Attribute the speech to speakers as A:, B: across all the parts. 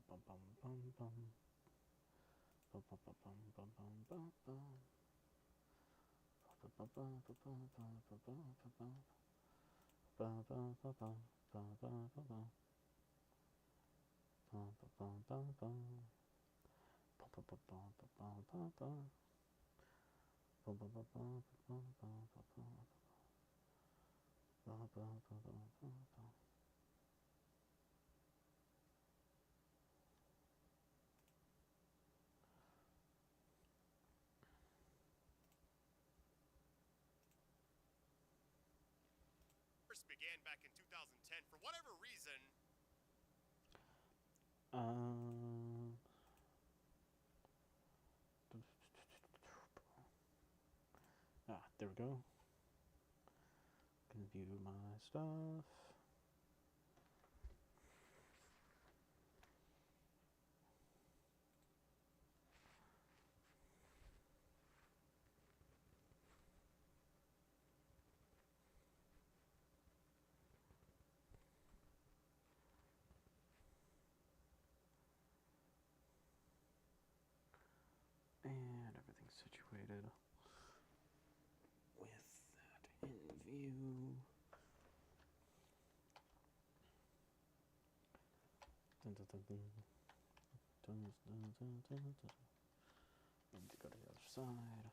A: bum bum bum bum. Bum bum bum bum bum bum bum bum. Bum bum bum bum bum bum bum bum bum. Bum bum bum bum bum bum bum bum. Bum bum bum bum bum. Bum bum bum bum bum bum bum. Bum bum bum bum bum bum bum bum. Bum bum bum bum bum bum.
B: Began back in 2010 for whatever reason.
A: There we go. Can view my stuff. And everything's situated with that in view. Dun, dun, dun, dun. Dun, dun, dun, dun, dun. Need to go to the other side.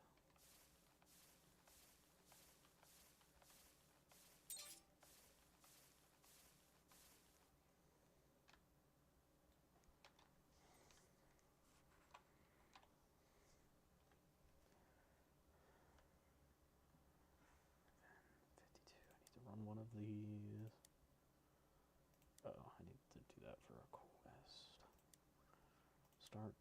A: I need to run one of these. Oh, I need to do that for a quest. Start.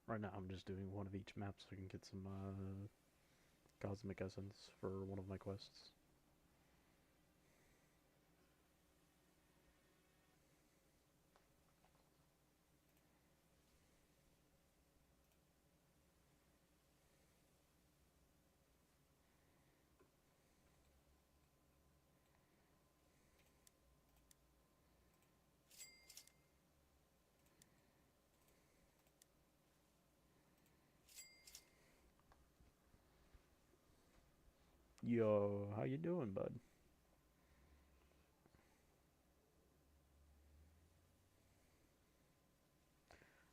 A: Right now, I'm just doing one of each map so I can get some cosmic essence for one of my quests. Yo, how you doing, bud?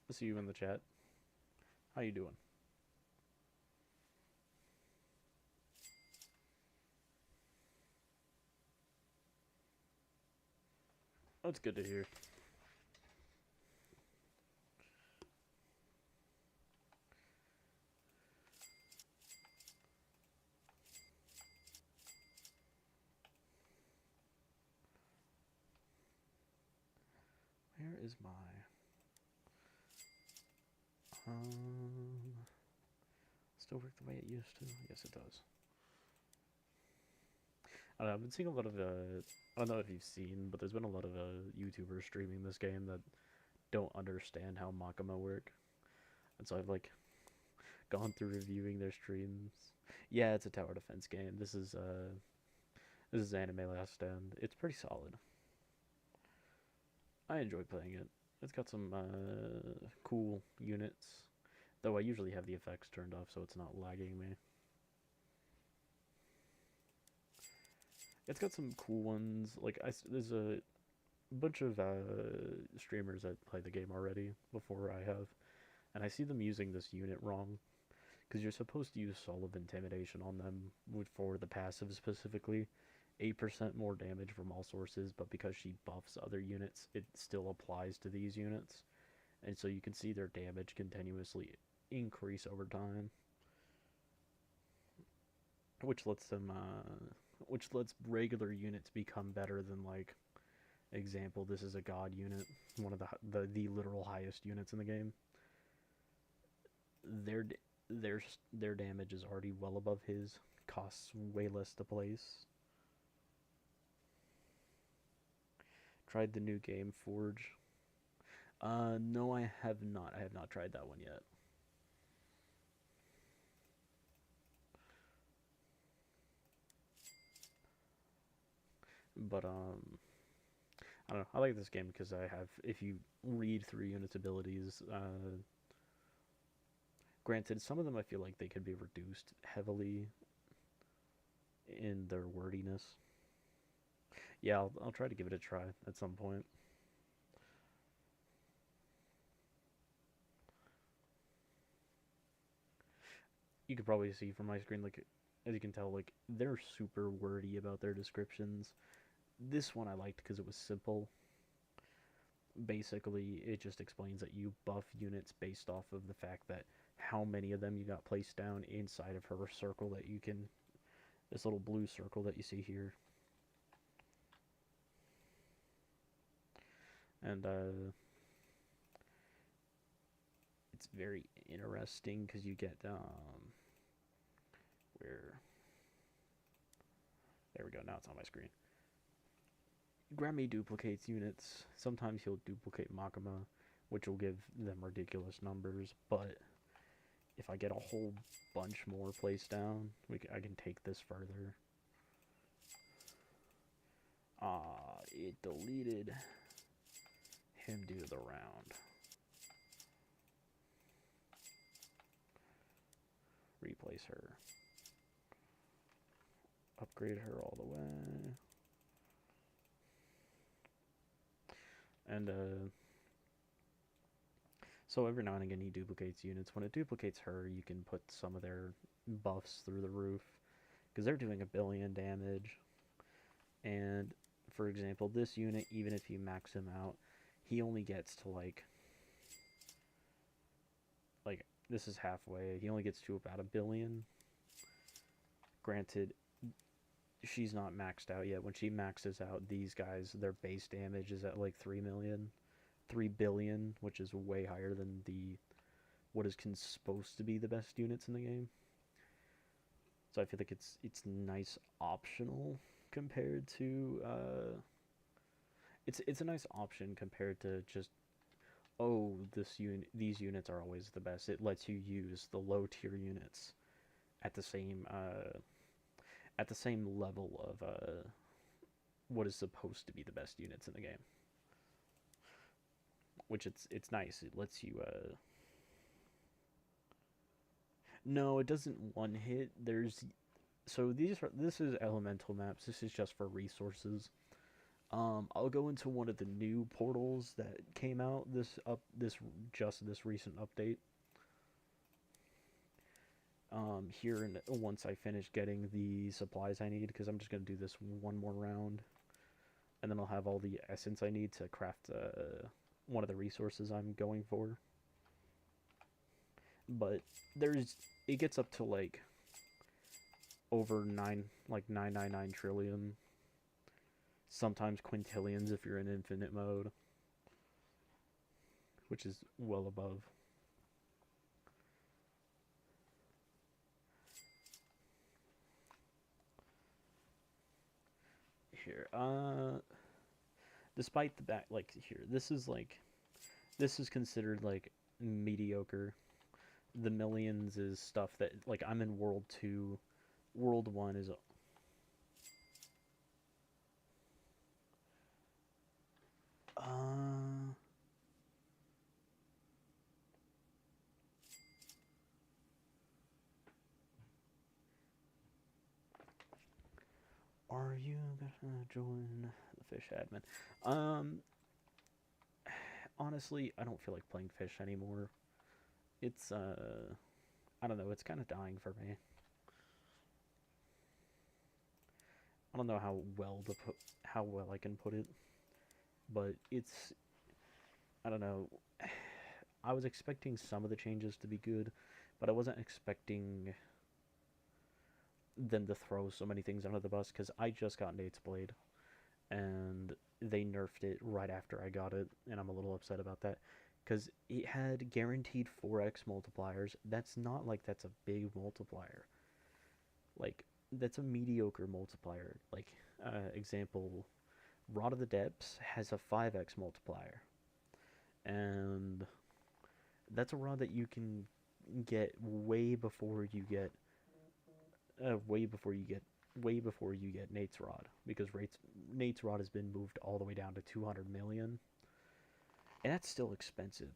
A: I see you in the chat. How you doing? That's good to hear. Where is my still work the way it used to? Yes, it does. I don't know, I've been seeing a lot of I don't know if you've seen, but there's been a lot of YouTubers streaming this game that don't understand how Makama work, and so I've like gone through reviewing their streams. Yeah, it's a tower defense game. This is Anime Last Stand. It's pretty solid. I enjoy playing it. It's got some cool units, though I usually have the effects turned off so it's not lagging me. It's got some cool ones. Like there's a bunch of streamers that play the game already before I have, and I see them using this unit wrong because you're supposed to use Soul of Intimidation on them for the passive specifically. 8% more damage from all sources, but because she buffs other units, it still applies to these units. And so you can see their damage continuously increase over time, which lets them, which lets regular units become better than like, example, this is a god unit, one of the literal highest units in the game. Their their damage is already well above his, costs way less to place. Tried the new game Forge. No, I have not. I have not tried that one yet. But I don't know. I like this game because I have. If you read through units' abilities, granted, some of them I feel like they could be reduced heavily in their wordiness. Yeah, I'll try to give it a try at some point. You could probably see from my screen, like, as you can tell, like, they're super wordy about their descriptions. This one I liked because it was simple. Basically, it just explains that you buff units based off of the fact that how many of them you got placed down inside of her circle that you can, this little blue circle that you see here. And it's very interesting because you get where, there we go, now it's on my screen. Grammy duplicates units. Sometimes he'll duplicate Makama, which will give them ridiculous numbers, but if I get a whole bunch more placed down, I can take this further. It deleted him due to the round. Replace her. Upgrade her all the way. And so every now and again he duplicates units. When it duplicates her, you can put some of their buffs through the roof because they're doing 1,000,000,000 damage. And for example, this unit, even if you max him out, he only gets to like this is halfway. He only gets to about 1,000,000,000. Granted, she's not maxed out yet. When she maxes out, these guys, their base damage is at like 3 billion, which is way higher than the what is supposed to be the best units in the game. So I feel like it's nice optional compared to it's a nice option compared to just, oh, these units are always the best. It lets you use the low tier units at the same level of what is supposed to be the best units in the game. Which it's nice. It lets you no, it doesn't one hit. This is elemental maps. This is just for resources. I'll go into one of the new portals that came out this recent update. Here, and once I finish getting the supplies I need, because I'm just gonna do this one more round, and then I'll have all the essence I need to craft one of the resources I'm going for. But it gets up to like over 999 trillion, sometimes quintillions if you're in infinite mode, which is well above. Here, despite the back, like here, this is considered like mediocre. The millions is stuff that, like, I'm in World 2. World 1 is are you gonna join the fish admin? Honestly, I don't feel like playing fish anymore. It's I don't know, it's kind of dying for me. I don't know how well I can put it, but I don't know. I was expecting some of the changes to be good, but I wasn't expecting them to throw so many things under the bus, because I just got Nate's Blade, and they nerfed it right after I got it, and I'm a little upset about that, because it had guaranteed 4x multipliers. That's not like that's a big multiplier. Like, that's a mediocre multiplier. Like, example, Rod of the Depths has a 5x multiplier, and that's a rod that you can get way before you get Nate's Rod, because Nate's Rod has been moved all the way down to 200 million, and that's still expensive.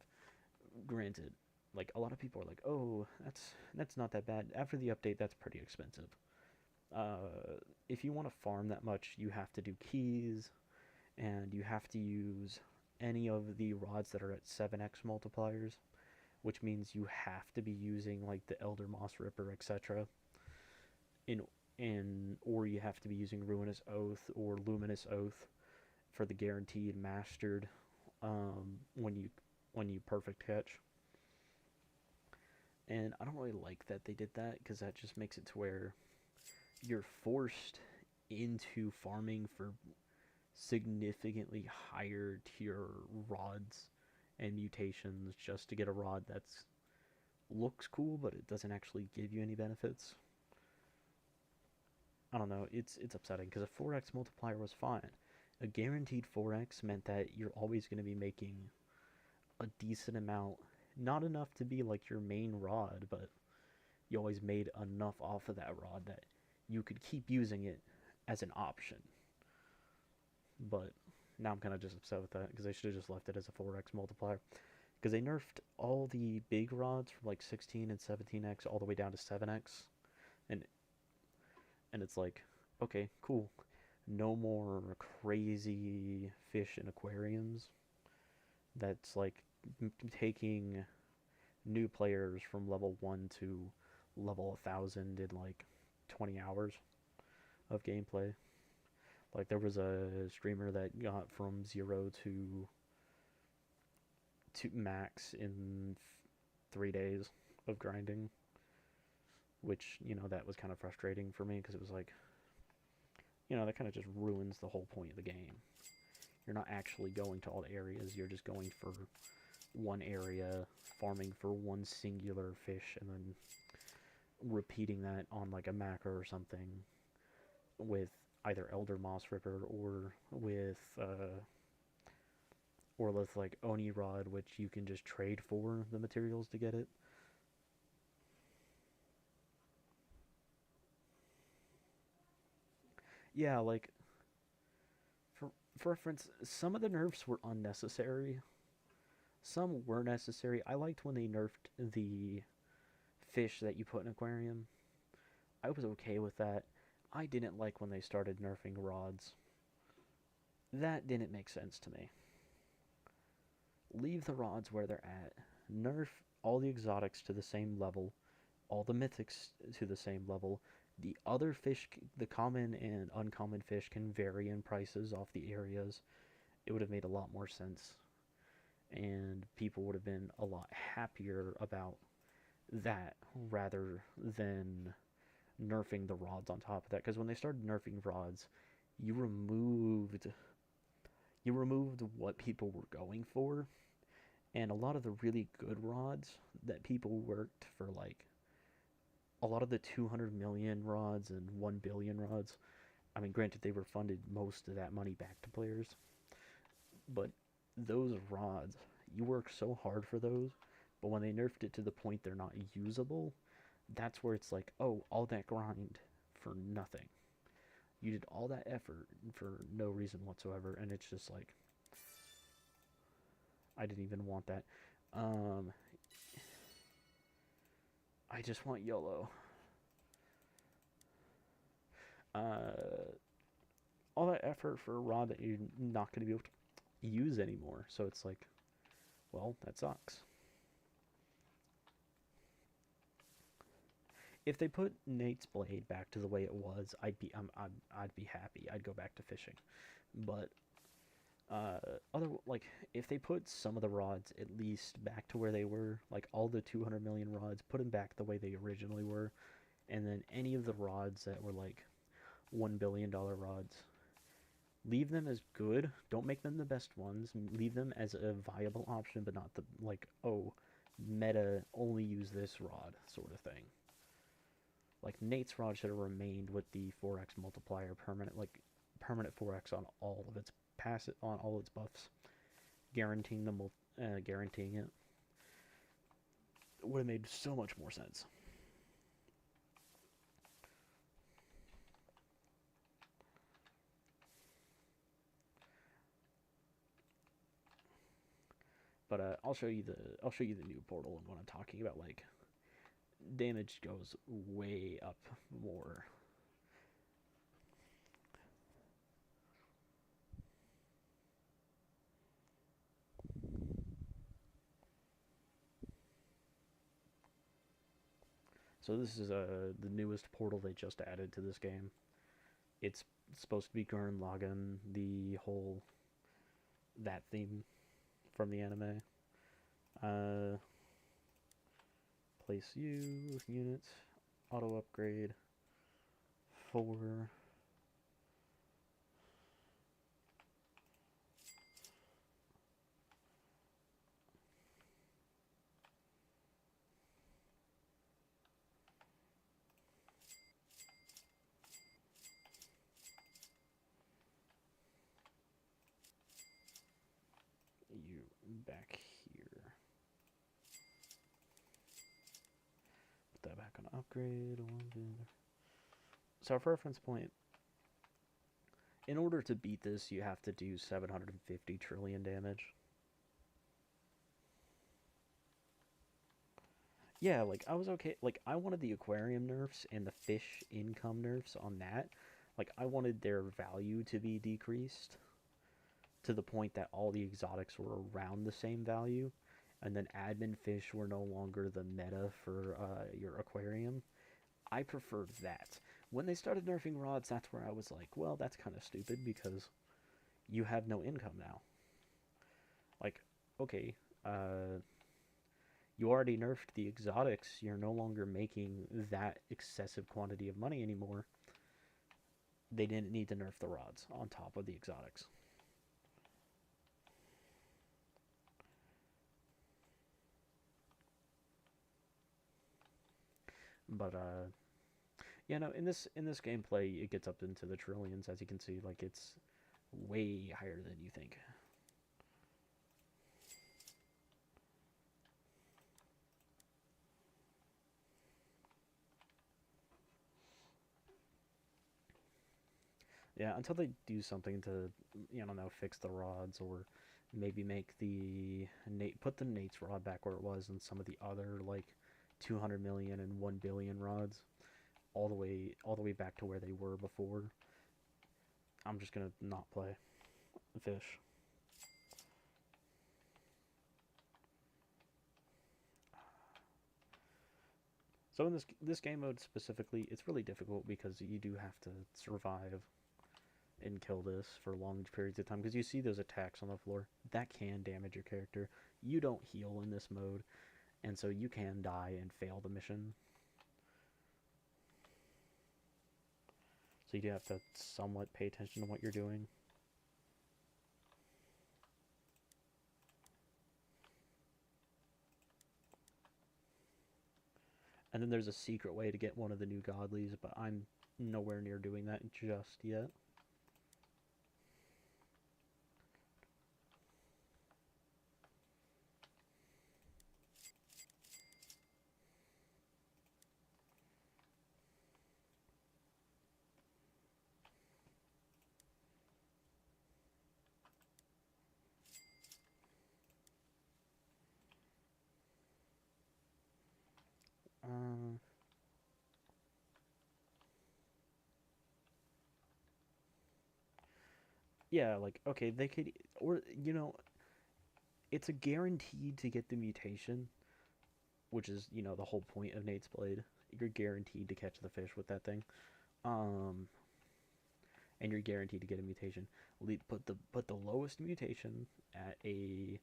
A: Granted, like, a lot of people are like, oh, that's not that bad. After the update, that's pretty expensive. If you want to farm that much, you have to do keys, and you have to use any of the rods that are at 7x multipliers, which means you have to be using like the Elder Moss Ripper, etc. Or you have to be using Ruinous Oath or Luminous Oath for the guaranteed mastered when you perfect catch. And I don't really like that they did that, because that just makes it to where you're forced into farming for significantly higher tier rods and mutations just to get a rod that's looks cool, but it doesn't actually give you any benefits. I don't know, it's upsetting, because a 4x multiplier was fine. A guaranteed 4x meant that you're always going to be making a decent amount, not enough to be like your main rod, but you always made enough off of that rod that you could keep using it as an option. But now I'm kind of just upset with that, because they should have just left it as a 4x multiplier, because they nerfed all the big rods from like 16 and 17x all the way down to 7x, and it's like, okay, cool, no more crazy fish in aquariums that's like taking new players from level 1 to level 1000 in like 20 hours of gameplay. Like, there was a streamer that got from 0 to max in 3 days of grinding, which, that was kind of frustrating for me, because it was like, that kind of just ruins the whole point of the game. You're not actually going to all the areas, you're just going for one area, farming for one singular fish, and then repeating that on like a macro or something with either Elder Moss Ripper or with like Oni Rod, which you can just trade for the materials to get it. Yeah, like for for reference, some of the nerfs were unnecessary. Some were necessary. I liked when they nerfed the fish that you put in aquarium. I was okay with that. I didn't like when they started nerfing rods. That didn't make sense to me. Leave the rods where they're at. Nerf all the exotics to the same level, all the mythics to the same level. The other fish, the common and uncommon fish, can vary in prices off the areas. It would have made a lot more sense, and people would have been a lot happier about that rather than nerfing the rods on top of that. Because when they started nerfing rods, you removed you removed what people were going for, and a lot of the really good rods that people worked for, like a lot of the 200 million rods and 1 billion rods. I mean, granted, they refunded most of that money back to players, but those rods, you work so hard for those, but when they nerfed it to the point they're not usable, that's where it's like, oh, all that grind for nothing. You did all that effort for no reason whatsoever, and it's just like, I didn't even want that. Um, I just want YOLO. Uh, all that effort for a rod that you're not going to be able to use anymore. So it's like, well, that sucks. If they put Nate's blade back to the way it was, I'd be happy. I'd go back to fishing. But other like if they put some of the rods at least back to where they were, like all the 200 million rods, put them back the way they originally were, and then any of the rods that were like $1 billion rods, leave them as good. Don't make them the best ones. Leave them as a viable option, but not the like, oh, meta only use this rod sort of thing. Like Nate's rod should have remained with the 4x multiplier permanent, like permanent 4x on all of its pass it on all its buffs, guaranteeing it. It would have made so much more sense. But I'll show you the new portal and when I'm talking about like damage goes way up more. So this is the newest portal they just added to this game. It's supposed to be Gurren Lagann, the whole that theme from the anime. Uh, place you units, auto upgrade, 4. You back here. Put that back on upgrade. So for reference point, in order to beat this, you have to do 750 trillion damage. Yeah, like I was okay. Like I wanted the aquarium nerfs and the fish income nerfs on that. Like I wanted their value to be decreased to the point that all the exotics were around the same value, and then admin fish were no longer the meta for your aquarium. I preferred that. When they started nerfing rods, that's where I was like, well, that's kind of stupid because you have no income now. Like, okay, you already nerfed the exotics. You're no longer making that excessive quantity of money anymore. They didn't need to nerf the rods on top of the exotics. But yeah, no, in this gameplay, it gets up into the trillions, as you can see. Like it's way higher than you think. Yeah, until they do something to, I don't know, fix the rods or maybe make the Nate put the Nate's rod back where it was and some of the other like 200 million and 1 billion rods all the way back to where they were before. I'm just gonna not play fish. So in this game mode specifically, it's really difficult because you do have to survive and kill this for long periods of time because you see those attacks on the floor that can damage your character. You don't heal in this mode, and so you can die and fail the mission. So you do have to somewhat pay attention to what you're doing. And then there's a secret way to get one of the new godlies, but I'm nowhere near doing that just yet. Uh, yeah, like okay, they could, or it's a guaranteed to get the mutation, which is the whole point of Nate's Blade. You're guaranteed to catch the fish with that thing, um, and you're guaranteed to get a mutation. Put the lowest mutation at a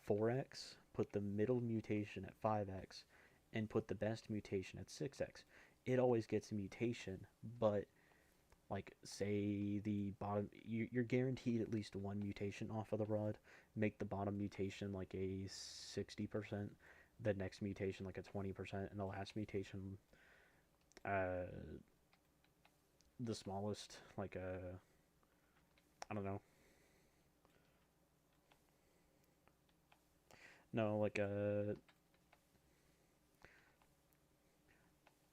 A: 4x, put the middle mutation at 5x, and put the best mutation at 6x. It always gets a mutation, but like say the bottom, you're guaranteed at least one mutation off of the rod. Make the bottom mutation like a 60%, the next mutation like a 20%, and the last mutation uh the smallest like a, I don't know, no, like a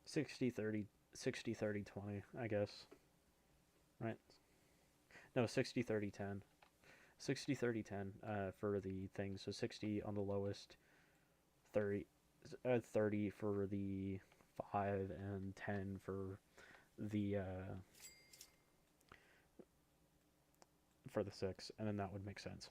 A: 60/30, 60/30/20, I guess, right? No, 60/30/10, 60/30/10 for the thing. So 60 on the lowest, 30 30 for the 5, and 10 for the 6, and then that would make sense.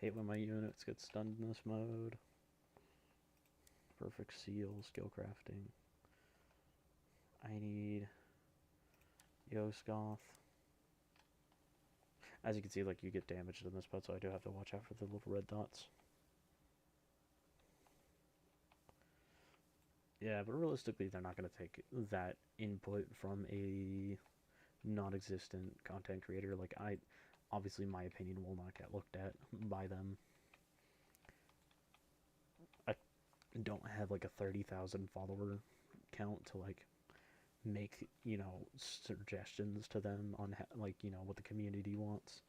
A: Hate when my units get stunned in this mode. Perfect seal, skill crafting. I need Yosgoth. As you can see, like, you get damaged in this part, so I do have to watch out for the little red dots. Yeah, but realistically, they're not going to take that input from a non-existent content creator. Like, obviously, my opinion will not get looked at by them. I don't have, like, a 30,000 follower count to, like, make, suggestions to them on, like, what the community wants.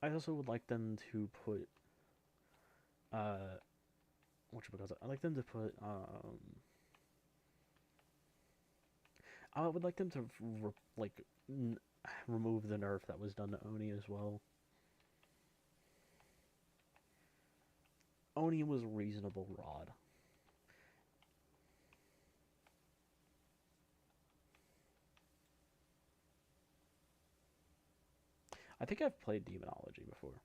A: I also would like them to put uh because I like them to put I would like them to like remove the nerf that was done to Oni as well. Oni was a reasonable rod. I think I've played Demonology before.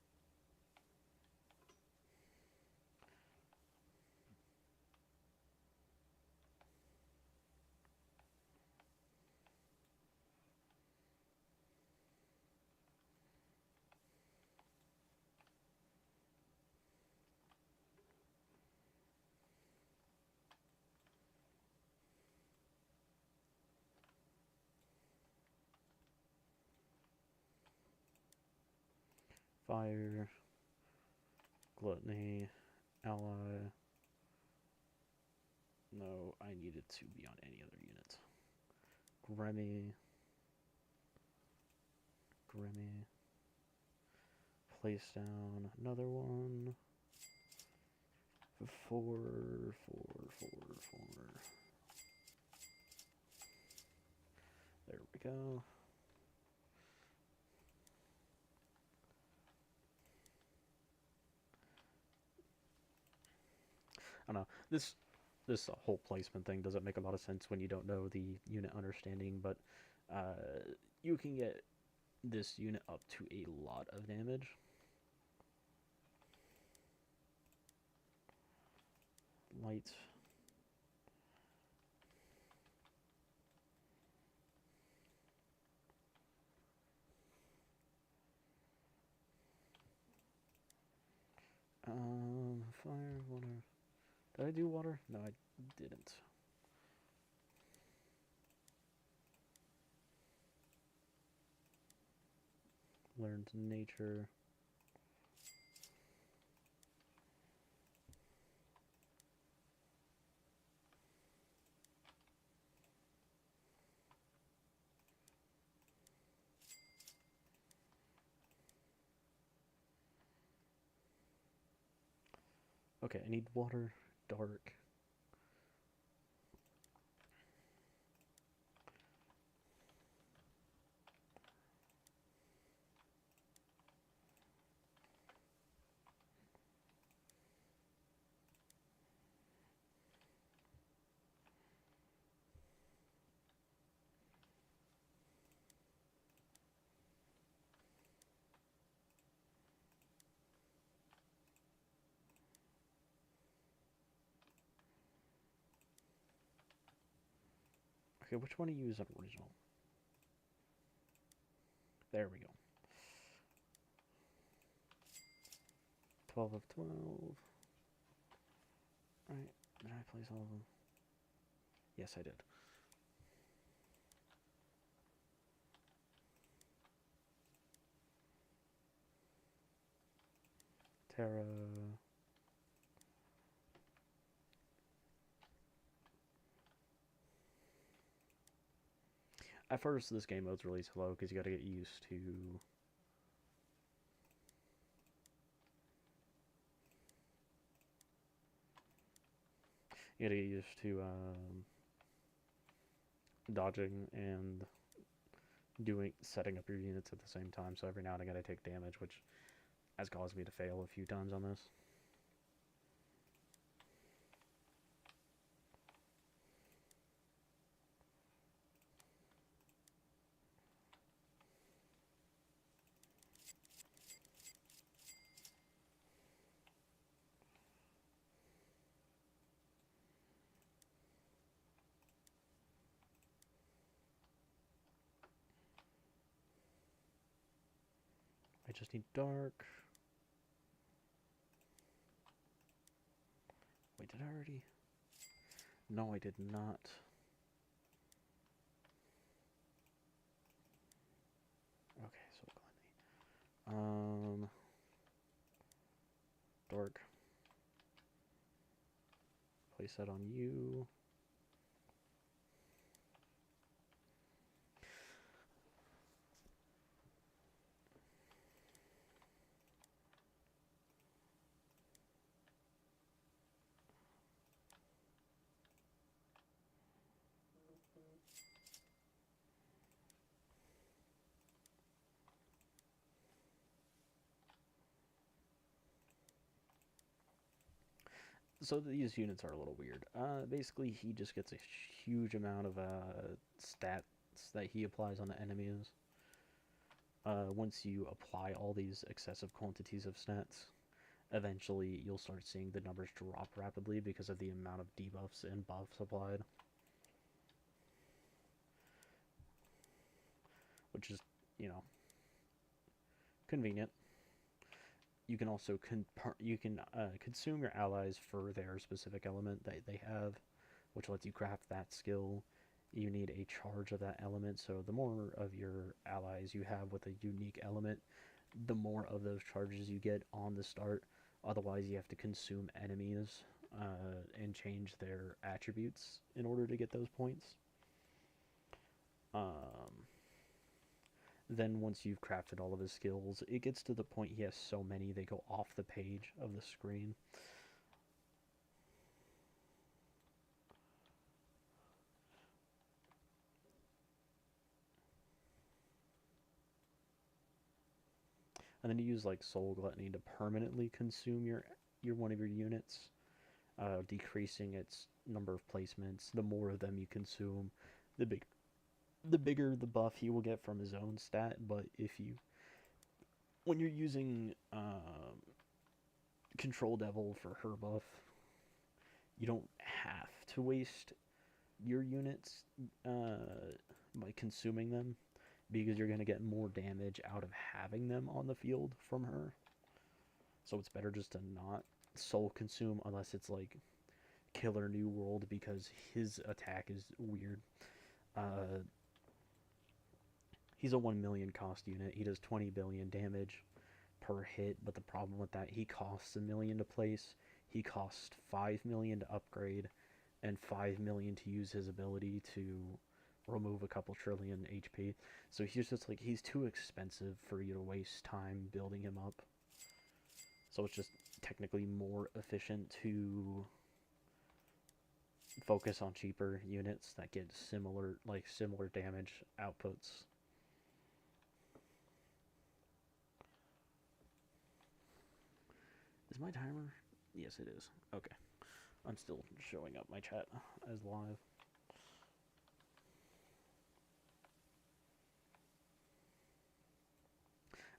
A: Fire, Gluttony, Ally. No, I need it to be on any other unit. Gremmy. Gremmy. Place down another one. 4, 4, 4, 4. There we go. I don't know. This whole placement thing doesn't make a lot of sense when you don't know the unit understanding, but you can get this unit up to a lot of damage. Light. Fire, water. Did I do water? No, I didn't. Learned nature. Okay, I need water, dark. Okay, which one do you use on original? There we go. 12 of 12. Alright, did I place all of them? Yes, I did. Terra. At first, this game mode's really slow because you gotta get used to... You gotta get used to dodging and setting up your units at the same time, so every now and again I take damage, which has caused me to fail a few times on this. I just need dark. Wait, did I already? No, I did not. Okay, so dark. Place that on you. So these units are a little weird. Basically, he just gets a huge amount of stats that he applies on the enemies. Once you apply all these excessive quantities of stats, eventually you'll start seeing the numbers drop rapidly because of the amount of debuffs and buffs applied. Which is, you know, convenient. You can also consume your allies for their specific element that they have, which lets you craft that skill. You need a charge of that element, so the more of your allies you have with a unique element, the more of those charges you get on the start. Otherwise, you have to consume enemies and change their attributes in order to get those points. Um, then once you've crafted all of his skills, it gets to the point he has so many they go off the page of the screen. And then you use like Soul Gluttony to permanently consume your one of your units, decreasing its number of placements. The more of them you consume, the big the bigger the buff he will get from his own stat. But if you when you're using Control Devil for her buff, you don't have to waste your units by consuming them because you're going to get more damage out of having them on the field from her. So it's better just to not soul consume unless it's like Killer New World because his attack is weird. Uh, he's a 1 million cost unit. He does 20 billion damage per hit, but the problem with that, he costs a million to place. He costs 5 million to upgrade and 5 million to use his ability to remove a couple trillion HP. So he's just like, he's too expensive for you to waste time building him up. So it's just technically more efficient to focus on cheaper units that get similar damage outputs. Is my timer? Yes, it is. Okay. I'm still showing up my chat as live.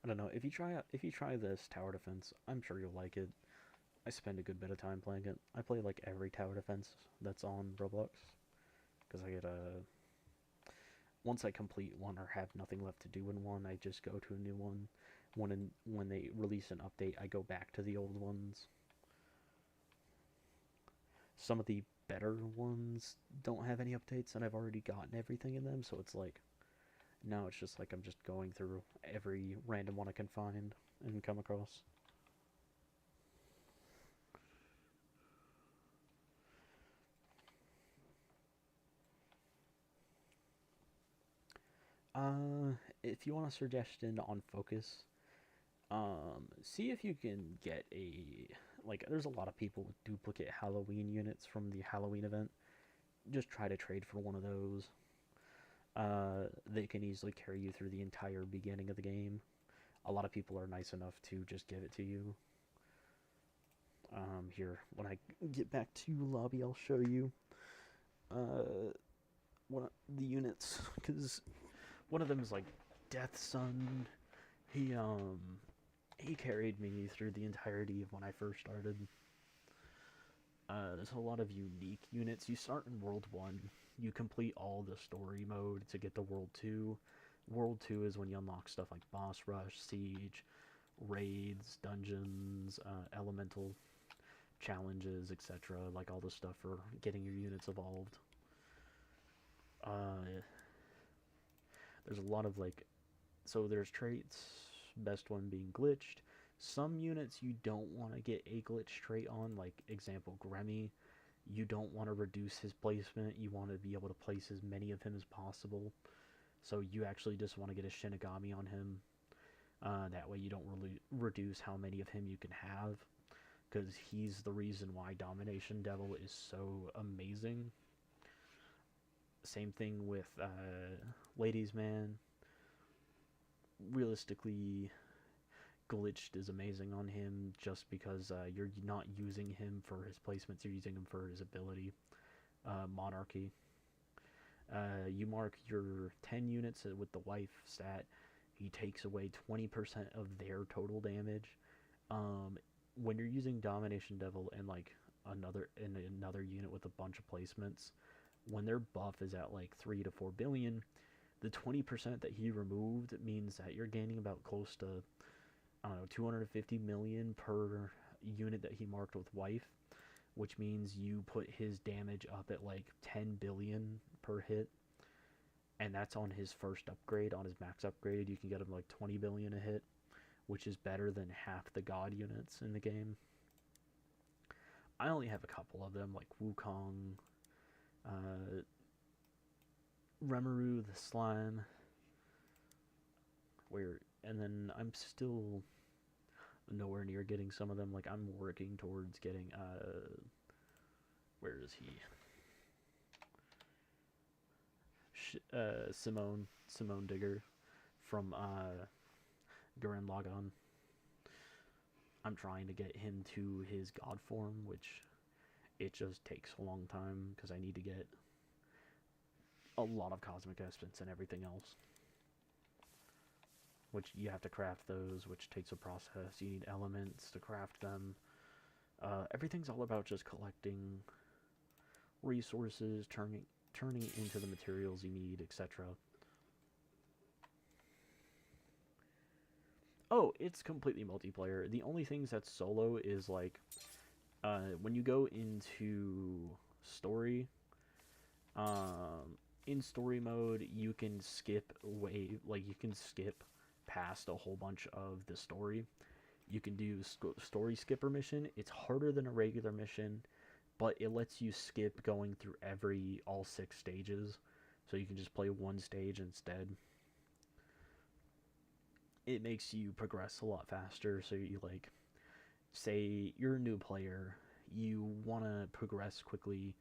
A: I don't know. If you try this tower defense, I'm sure you'll like it. I spend a good bit of time playing it. I play like every tower defense that's on Roblox because I get a once I complete one or have nothing left to do in one, I just go to a new one. When they release an update, I go back to the old ones. Some of the better ones don't have any updates, and I've already gotten everything in them, so it's like now it's just like I'm just going through every random one I can find and come across. If you want a suggestion on focus, see if you can get there's a lot of people with duplicate Halloween units from the Halloween event. Just try to trade for one of those. They can easily carry you through the entire beginning of the game. A lot of people are nice enough to just give it to you. Here, when I get back to lobby, I'll show you one of the units, because one of them is like Death Sun. He carried me through the entirety of when I first started. There's a lot of unique units. You start in World 1. You complete all the story mode to get to World 2. World 2 is when you unlock stuff like Boss Rush, Siege, Raids, Dungeons, Elemental challenges, etc. Like all the stuff for getting your units evolved. There's a lot of so there's traits, best one being glitched. Some units you don't want to get a glitch trait on, like example Gremmy. You don't want to reduce his placement, you want to be able to place as many of him as possible. So you actually just want to get a Shinigami on him. That way you don't really reduce how many of him you can have, because he's the reason why Domination Devil is so amazing. Same thing with Ladies Man. Realistically, glitched is amazing on him just because you're not using him for his placements, you're using him for his ability. Monarchy. You mark your 10 units with the wife stat, he takes away 20% of their total damage. When you're using Domination Devil and another unit with a bunch of placements, when their buff is at like 3 to 4 billion, the 20% that he removed means that you're gaining about close to, I don't know, 250 million per unit that he marked with wife, which means you put his damage up at like 10 billion per hit, and that's on his first upgrade. On his max upgrade, you can get him like 20 billion a hit, which is better than half the god units in the game. I only have a couple of them, like Wukong, uh, Rimuru the slime, and then I'm still nowhere near getting some of them. Like I'm working towards getting where is he? Simone Digger from Gurren Lagann. I'm trying to get him to his god form, which it just takes a long time because I need to get a lot of cosmic essence and everything else. Which you have to craft those, which takes a process. You need elements to craft them. Everything's all about just collecting resources, turning it into the materials you need, etc. Oh, it's completely multiplayer. The only things that's solo is like when you go into story. In story mode, you can skip past a whole bunch of the story. You can do story skipper mission. It's harder than a regular mission, but it lets you skip going through all 6 stages, so you can just play one stage instead. It makes you progress a lot faster, so you like, say you're a new player, you want to progress quickly,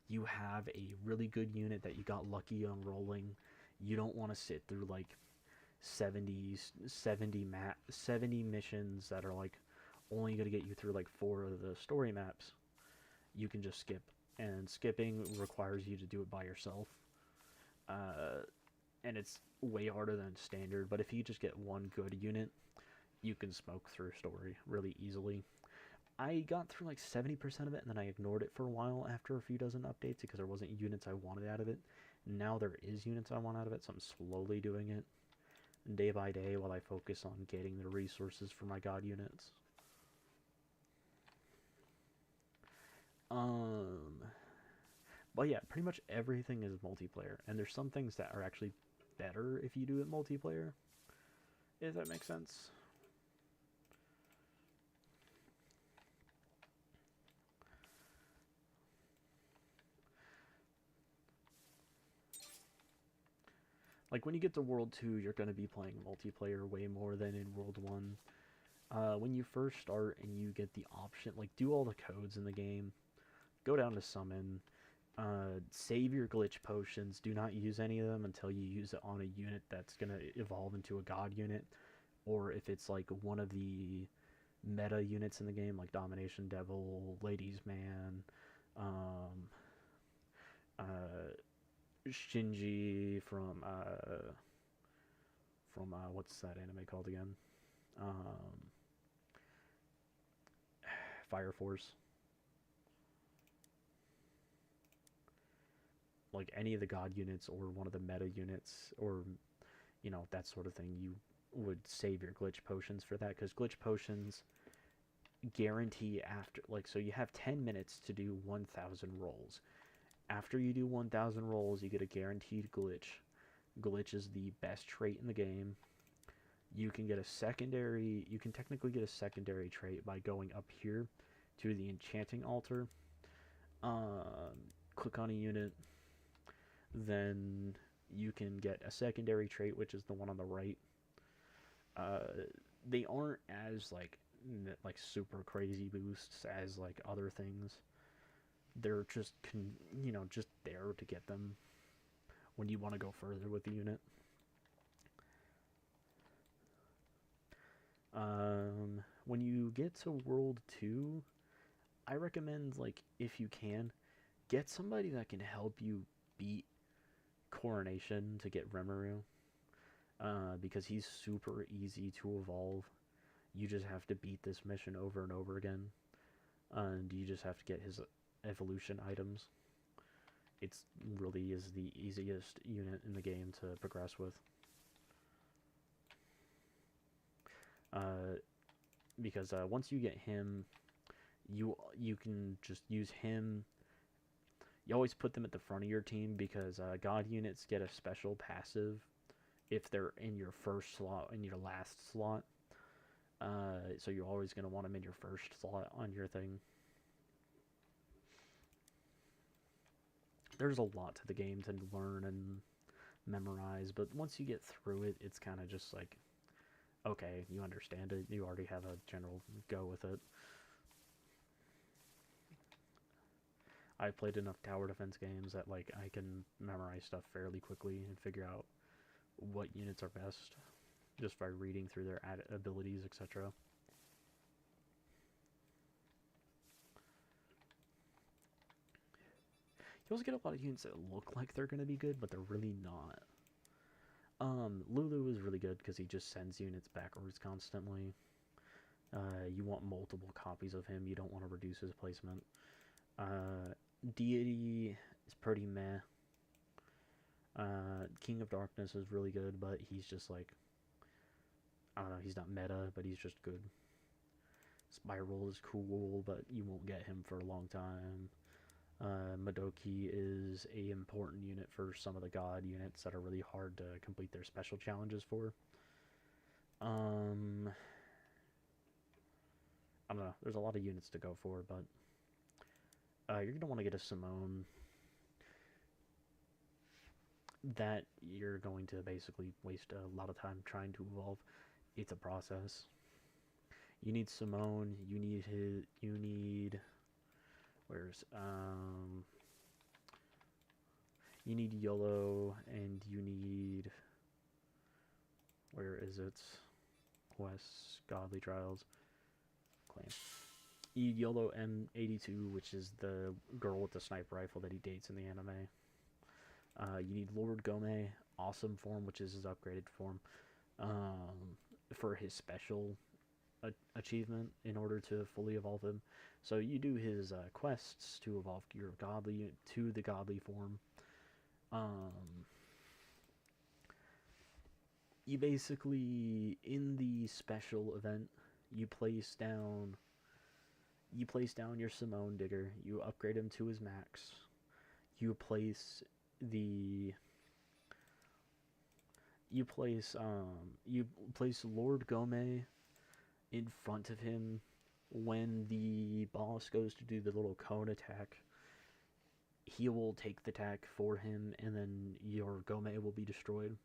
A: you have a really good unit that you got lucky on rolling, you don't want to sit through like 70 missions that are like only going to get you through like 4 of the story maps. You can just skip, and skipping requires you to do it by yourself, and it's way harder than standard. But if you just get one good unit, you can smoke through story really easily. I got through like 70% of it, and then I ignored it for a while after a few dozen updates because there wasn't units I wanted out of it. Now there is units I want out of it, so I'm slowly doing it day by day while I focus on getting the resources for my god units. But yeah, pretty much everything is multiplayer, and there's some things that are actually better if you do it multiplayer, if that makes sense. Like when you get to World 2, you're going to be playing multiplayer way more than in World 1. When you first start and you get the option, like do all the codes in the game, go down to summon, save your glitch potions, do not use any of them until you use it on a unit that's going to evolve into a god unit, or if it's like one of the meta units in the game, like Domination Devil, Ladies Man, Shinji from what's that anime called again? Fire Force. Like any of the god units or one of the meta units, or that sort of thing, you would save your glitch potions for that, because glitch potions guarantee after, like, so you have 10 minutes to do 1,000 rolls. After you do 1,000 rolls, you get a guaranteed glitch. Glitch is the best trait in the game. You can technically get a secondary trait by going up here to the enchanting altar, click on a unit, then you can get a secondary trait, which is the one on the right. They aren't as like super crazy boosts as like other things. They're just just there to get them when you want to go further with the unit. When you get to World 2, I recommend, like, if you can, get somebody that can help you beat Coronation to get Rimuru, because he's super easy to evolve. You just have to beat this mission over and over again, and you just have to get his evolution items. It's really is the easiest unit in the game to progress with. Because once you get him, you can just use him. You always put them at the front of your team because god units get a special passive if they're in your first slot and your last slot. So you're always going to want him in your first slot on your thing. There's a lot to the game to learn and memorize, but once you get through it, it's kind of just like, okay, you understand it. You already have a general go with it. I've played enough tower defense games that like I can memorize stuff fairly quickly and figure out what units are best just by reading through their abilities, etc. You also get a lot of units that look like they're going to be good, but they're really not. Lulu is really good because he just sends units backwards constantly. You want multiple copies of him. You don't want to reduce his placement. Deity is pretty meh. King of Darkness is really good, but he's just like, I don't know, he's not meta, but he's just good. Spiral is cool, but you won't get him for a long time. Madoki is a important unit for some of the god units that are really hard to complete their special challenges for. I don't know. There's a lot of units to go for, but you're going to want to get a Simone. That you're going to basically waste a lot of time trying to evolve. It's a process. You need Simone. You need where's you need YOLO, and you need, where is it? Quest, Godly Trials, claim. You need YOLO M82, which is the girl with the sniper rifle that he dates in the anime. You need Lord Gome, awesome form, which is his upgraded form, for his special achievement in order to fully evolve him. So you do his quests to evolve your godly unit to the godly form. You basically, in the special event, you place down your Simone Digger. You upgrade him to his max. You place Lord Gome in front of him when the boss goes to do the little cone attack. He will take the attack for him, and then your Gome will be destroyed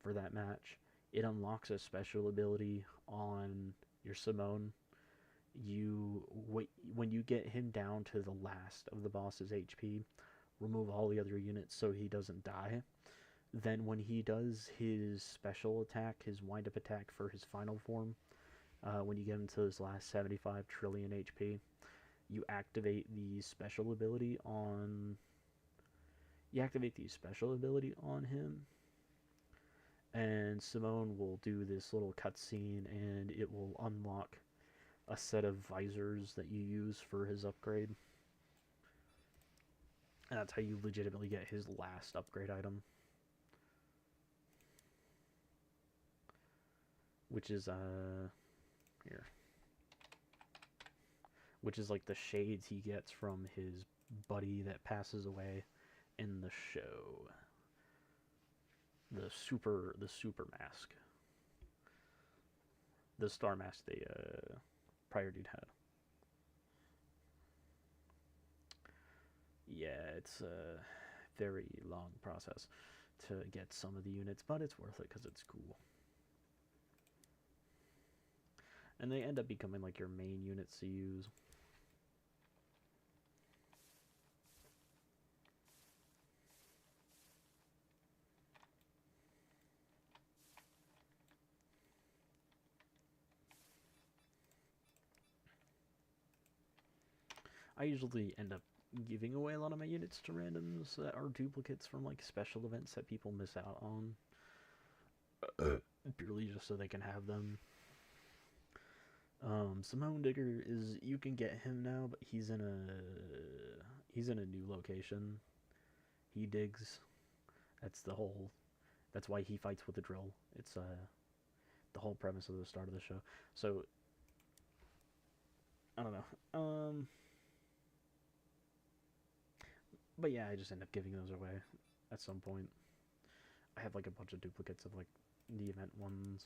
A: for that match. It unlocks a special ability on your Simone. When you get him down to the last of the boss's HP, remove all the other units so he doesn't die. Then when he does his special attack, his wind-up attack for his final form, when you get him to his last 75 trillion HP, you activate the special ability on him, and Simone will do this little cutscene, and it will unlock a set of visors that you use for his upgrade. And that's how you legitimately get his last upgrade item. Which is, here. Which is like the shades he gets from his buddy that passes away in the show. The super mask. The star mask the prior dude had. Yeah, it's a very long process to get some of the units, but it's worth it because it's cool. And they end up becoming like your main units to use. I usually end up giving away a lot of my units to randoms that are duplicates from like special events that people miss out on. Purely just so they can have them. Simone Digger is, you can get him now, but he's in a new location. He digs. That's why he fights with a drill. It's the whole premise of the start of the show. So I don't know. But yeah, I just end up giving those away at some point. I have like a bunch of duplicates of like the event ones.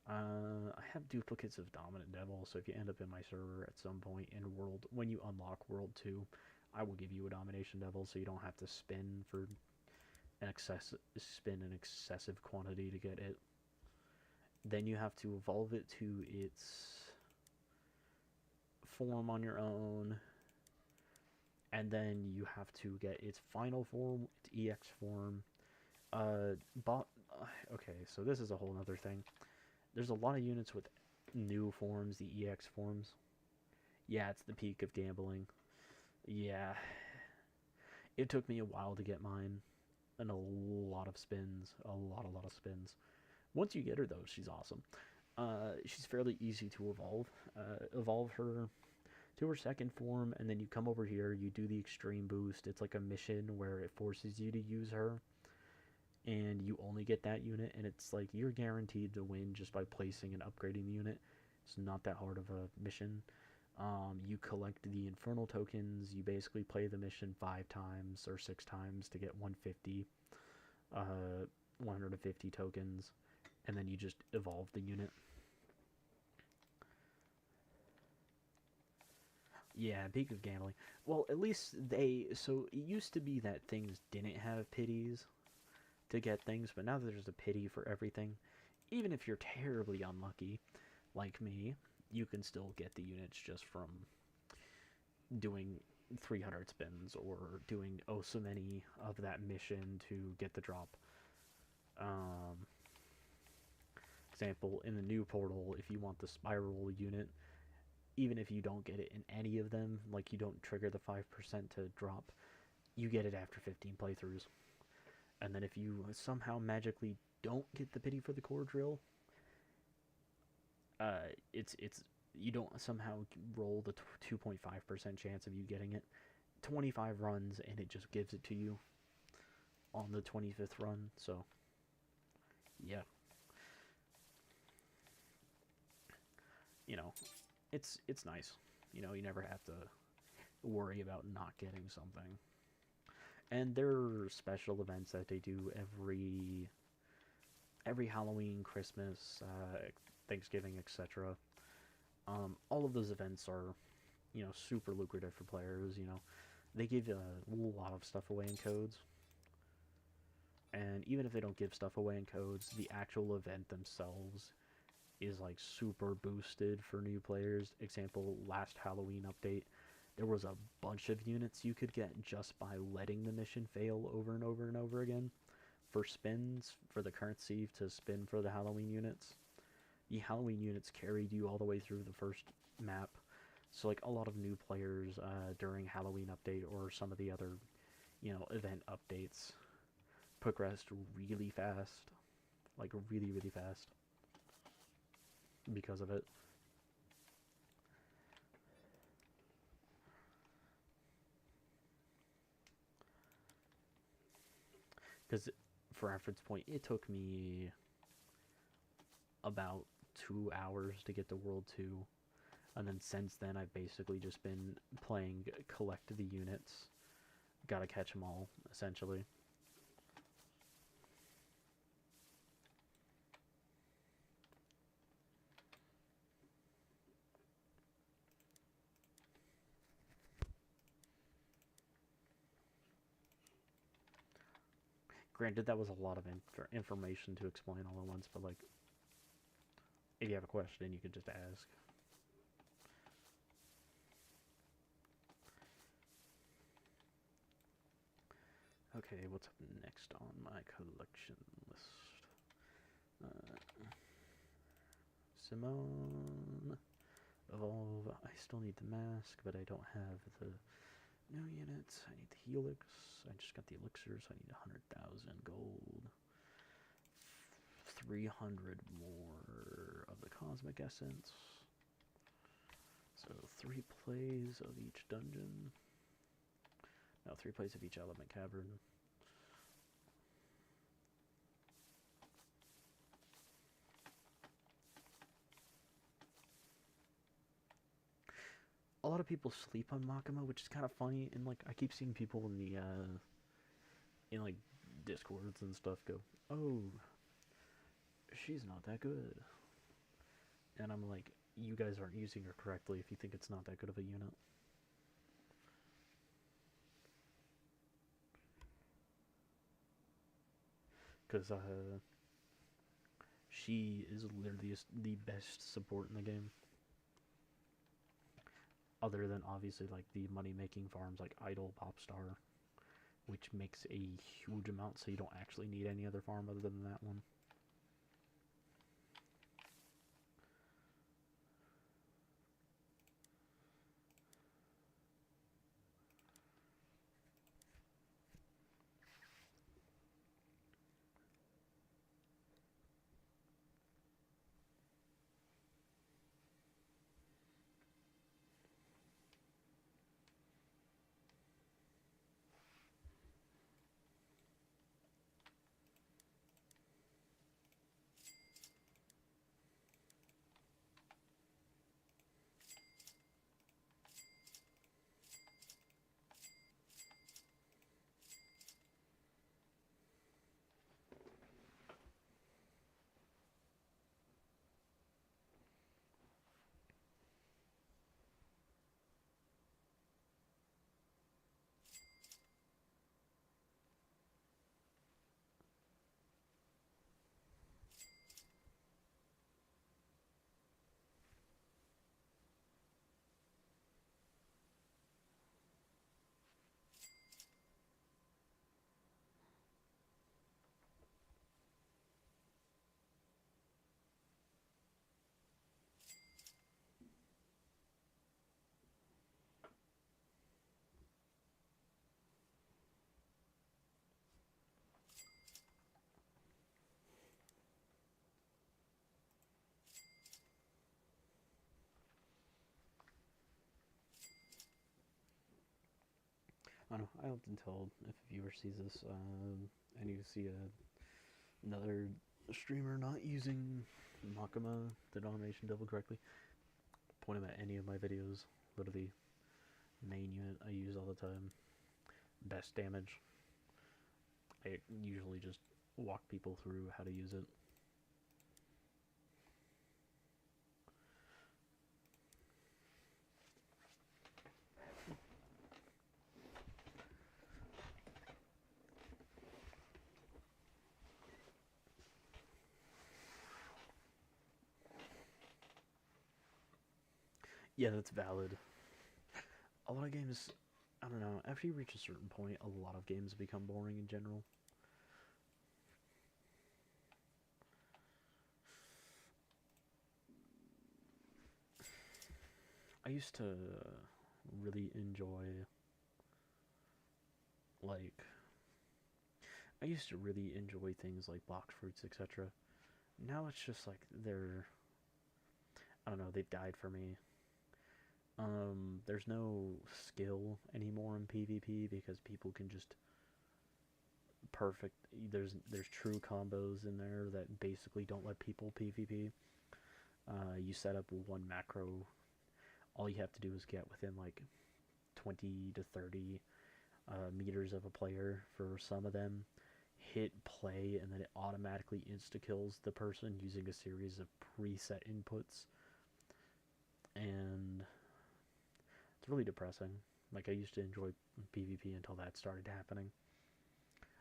A: I have duplicates of Dominant Devil, so if you end up in my server at some point in World, when you unlock World 2, I will give you a Domination Devil, so you don't have to spin an excessive quantity to get it. Then you have to evolve it to its form on your own, and then you have to get its final form, its EX form. Uh, bot. Okay, so this is a whole other thing. There's a lot of units with new forms, the EX forms. Yeah, it's the peak of gambling. Yeah, it took me a while to get mine, and a lot of spins, a lot of spins. Once you get her, though, she's awesome. She's fairly easy to evolve. Evolve her to her second form, and then you come over here, you do the extreme boost. It's like a mission where it forces you to use her, and you only get that unit, and it's like you're guaranteed to win just by placing and upgrading the unit. It's not that hard of a mission. You collect the infernal tokens. You basically play the mission 5 times or 6 times to get 150 tokens, and then you just evolve the unit. Yeah, peak of gambling. Well, at least so it used to be that things didn't have pities to get things, but now there's a pity for everything. Even if you're terribly unlucky, like me, you can still get the units just from doing 300 spins or doing oh so many of that mission to get the drop. Um, Example, in the new portal, if you want the spiral unit, even if you don't get it in any of them, like you don't trigger the 5% to drop, you get it after 15 playthroughs. And then if you somehow magically don't get the pity for the core drill, it's you don't somehow roll the 2.5% chance of you getting it. 25 runs and it just gives it to you on the 25th run. So yeah, you know, it's nice. You know, you never have to worry about not getting something. And there are special events that they do every Halloween, Christmas, Thanksgiving, etc. All of those events are, super lucrative for players. They give a lot of stuff away in codes, and even if they don't give stuff away in codes, the actual event themselves is like super boosted for new players. Example, last Halloween update, there was a bunch of units you could get just by letting the mission fail over and over and over again for spins for the currency to spin for the Halloween units. The Halloween units carried you all the way through the first map. So like a lot of new players during Halloween update or some of the other, event updates progressed really fast, like really really fast because of it. Because for reference point, it took me about 2 hours to get to World 2. And then since then, I've basically just been playing collect the units. Gotta catch them all, essentially. Granted, that was a lot of information to explain all at once, but like, if you have a question, you can just ask. Okay, what's up next on my collection list? Simone. Evolve. I still need the mask, but I don't have the new units. I need the helix. I just got the elixirs. I need 100,000 gold. 300 more of the cosmic essence. So 3 plays of each dungeon. No, 3 plays of each element cavern. A lot of people sleep on Makima, which is kind of funny, and like I keep seeing people in the in like discords and stuff go, "Oh, she's not that good." And I'm like, you guys aren't using her correctly if you think it's not that good of a unit. Because she is literally the best support in the game. Other than obviously like the money making farms like Idol, Popstar, which makes a huge amount, so you don't actually need any other farm other than that one. I don't know. I often tell if a viewer sees this, and you see another streamer not using Makama, the domination double correctly, point him at any of my videos. Literally, main unit I use all the time. Best damage. I usually just walk people through how to use it. Yeah, that's valid. A lot of games, I don't know, after you reach a certain point, a lot of games become boring in general. I used to really enjoy, like, I used to really enjoy things like box fruits, etc. Now it's just like I don't know, they've died for me. There's no skill anymore in PvP because people can just perfect. There's true combos in there that basically don't let people PvP. You set up one macro. All you have to do is get within like 20 to 30 meters of a player for some of them. Hit play, and then it automatically insta kills the person using a series of preset inputs. And it's really depressing. Like, I used to enjoy PvP until that started happening.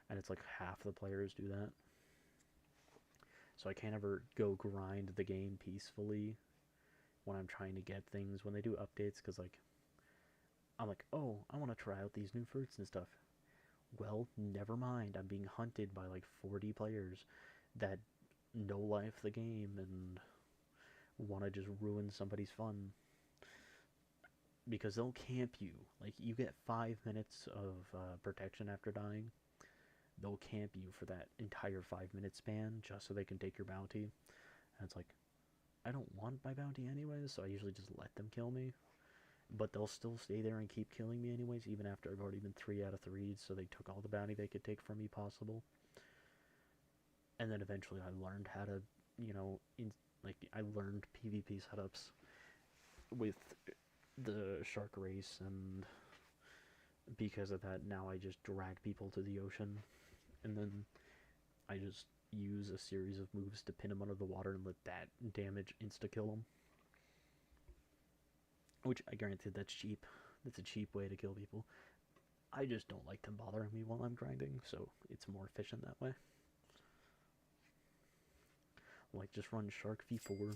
A: And it's like half the players do that. So I can't ever go grind the game peacefully when I'm trying to get things, when they do updates, because, like, I'm like, oh, I want to try out these new fruits and stuff. Well, never mind. I'm being hunted by like 40 players that no life the game and want to just ruin somebody's fun because they'll camp you. Like, you get 5 minutes of protection after dying. They'll camp you for that entire 5 minute span just so they can take your bounty. And it's like, I don't want my bounty anyways, so I usually just let them kill me. But they'll still stay there and keep killing me anyways, even after I've already been 3 out of 3, so they took all the bounty they could take from me possible. And then eventually I learned how to, I learned PvP setups with the shark race, and because of that, now I just drag people to the ocean, and then I just use a series of moves to pin them under the water and let that damage insta-kill them. Which, I granted, that's cheap. That's a cheap way to kill people. I just don't like them bothering me while I'm grinding, so it's more efficient that way. Like, just run Shark V4.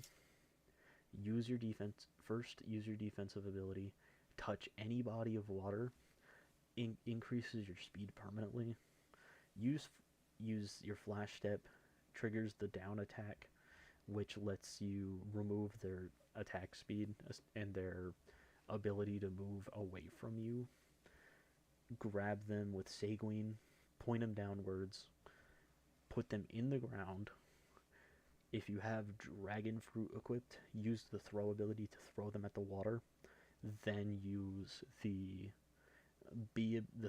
A: Use your defense. First, use your defensive ability. Touch any body of water. Increases your speed permanently. Use your flash step. Triggers the down attack, which lets you remove their attack speed and their ability to move away from you. Grab them with Seguin, point them downwards, put them in the ground. If you have Dragon Fruit equipped, use the throw ability to throw them at the water. Then use the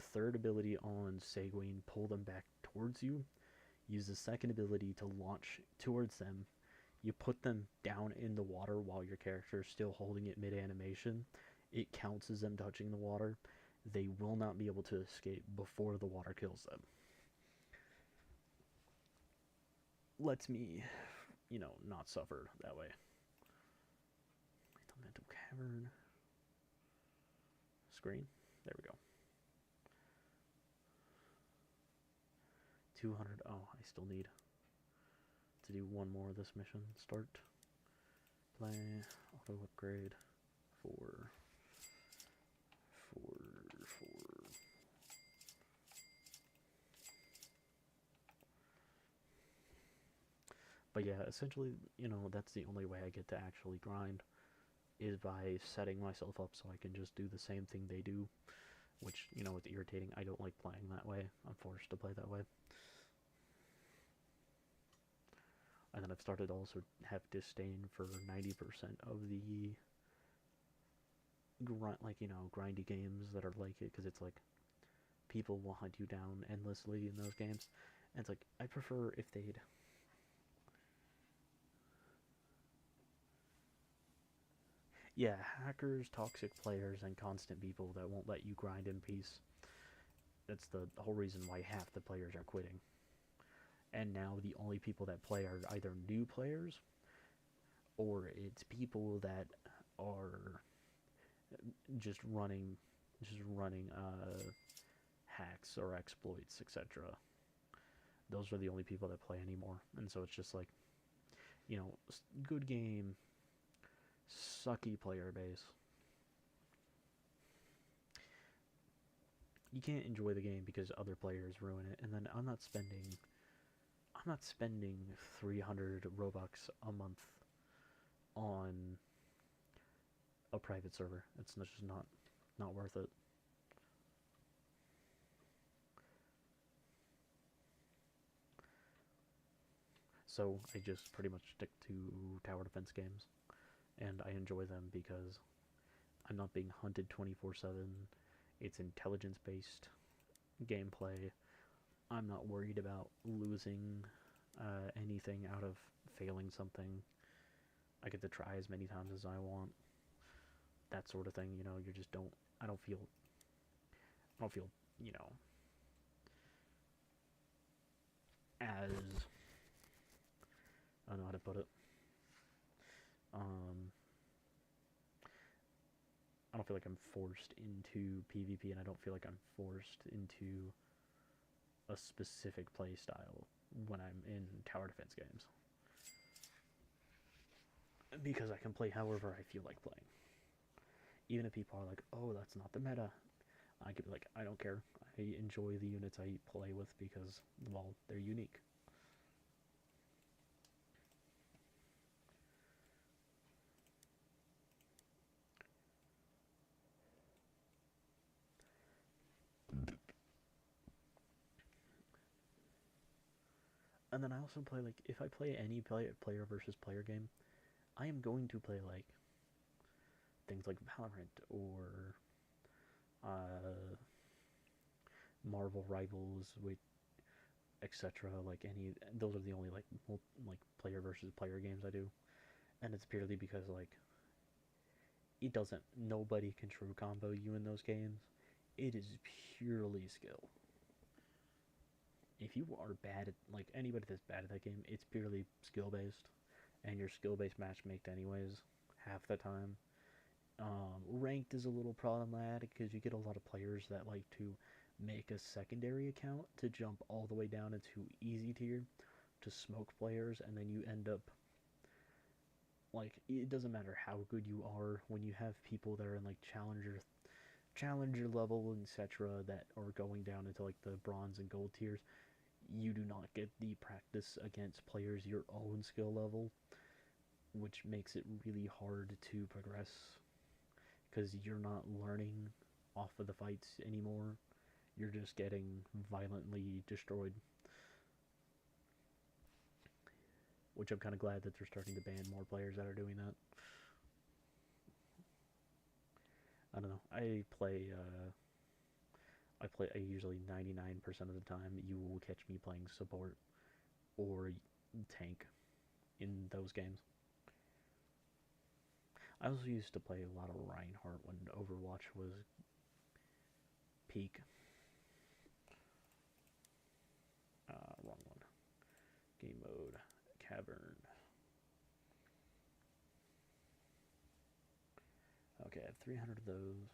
A: third ability on Seguin, pull them back towards you. Use the second ability to launch towards them. You put them down in the water while your character is still holding it mid-animation. It counts as them touching the water. They will not be able to escape before the water kills them. Lets me, not suffer that way. Mental Cavern. Screen. There we go. 200. Oh, I still need to do one more of this mission. Start. Play. Auto upgrade. For. But yeah, essentially, that's the only way I get to actually grind, is by setting myself up so I can just do the same thing they do, which, it's irritating. I don't like playing that way. I'm forced to play that way. And then I've started to also have disdain for 90% of the grindy games that are like it, because it's like people will hunt you down endlessly in those games. And it's like, I prefer if they'd hackers, toxic players, and constant people that won't let you grind in peace. That's the whole reason why half the players are quitting. And now the only people that play are either new players, or it's people that are just running hacks or exploits, etc. Those are the only people that play anymore. And so it's just like, good game, sucky player base. You can't enjoy the game because other players ruin it. And then I'm not spending 300 Robux a month on a private server. It's just not worth it. So I just pretty much stick to tower defense games, and I enjoy them because I'm not being hunted 24/7. It's intelligence-based gameplay. I'm not worried about losing anything out of failing something. I get to try as many times as I want. That sort of thing, you just don't. I don't feel, as, I don't know how to put it. I don't feel like I'm forced into PvP, and I don't feel like I'm forced into a specific play style when I'm in tower defense games, because I can play however I feel like playing. Even if people are like, oh, that's not the meta, I could be like, I don't care. I enjoy the units I play with because, well, they're unique. And then I also play, like, if I play any player versus player game, I am going to play, like, things like Valorant or Marvel Rivals, with etc. Like, those are the only like player versus player games I do, and it's purely because, like, nobody can true combo you in those games. It is purely skill. if you are bad at, like, anybody that's bad at that game, it's purely skill based, and your skill based matchmaked anyways half the time. Ranked is a little problematic because you get a lot of players that like to make a secondary account to jump all the way down into easy tier to smoke players, and then you end up, like, it doesn't matter how good you are when you have people that are in like challenger level, etc., that are going down into like the bronze and gold tiers. You do not get the practice against players your own skill level, which makes it really hard to progress because you're not learning off of the fights anymore. You're just getting violently destroyed, which I'm kind of glad that they're starting to ban more players that are doing that. I don't know. I usually 99% of the time you will catch me playing support or tank in those games. I also used to play a lot of Reinhardt when Overwatch was peak. Wrong one. Game mode. Cavern. Okay, I have 300 of those.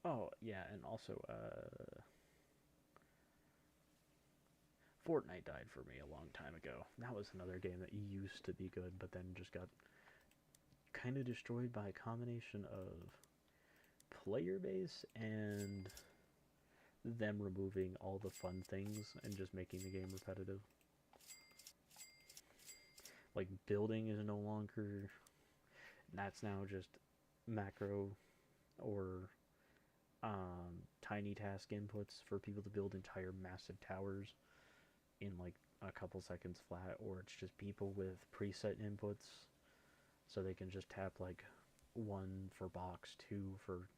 A: Oh, yeah, and also, Fortnite died for me a long time ago. That was another game that used to be good, but then just got kind of destroyed by a combination of player base and them removing all the fun things and just making the game repetitive. Like, building is no longer. That's now just macro or tiny task inputs for people to build entire massive towers in like a couple seconds flat, or it's just people with preset inputs so they can just tap like 1 for box, 2 for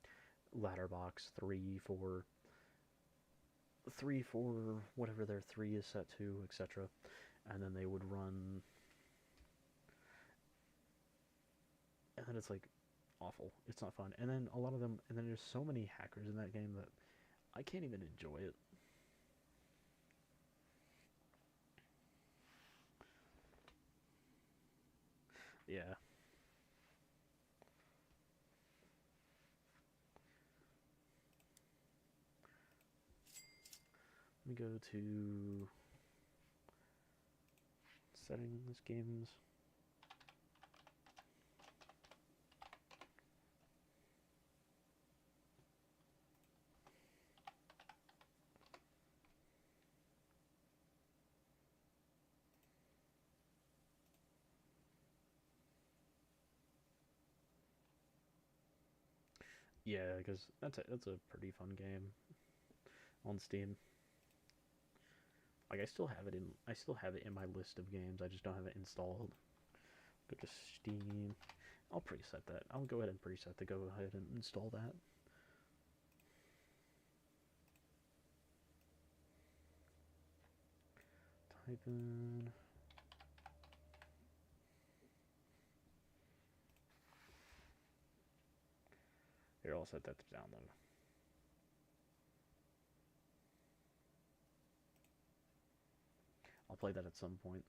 A: ladder box, 3 for whatever their 3 is set to, etc. And then they would run, and then it's like awful. It's not fun. And then a lot of them, and then there's so many hackers in that game that I can't even enjoy it. Yeah. Let me go to settings, games. Yeah, because that's a pretty fun game on Steam. Like, I still have it in my list of games. I just don't have it installed. Go to Steam. I'll preset that. I'll go ahead and preset to go ahead and install that. Type in. Here, I'll set that to download. I'll play that at some point.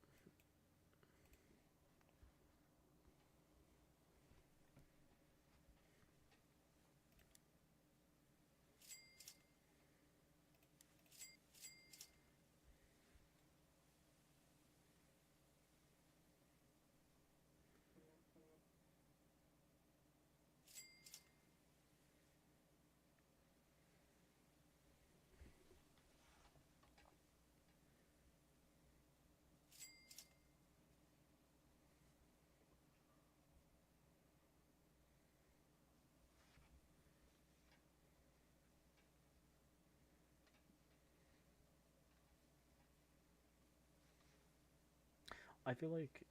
A: I feel like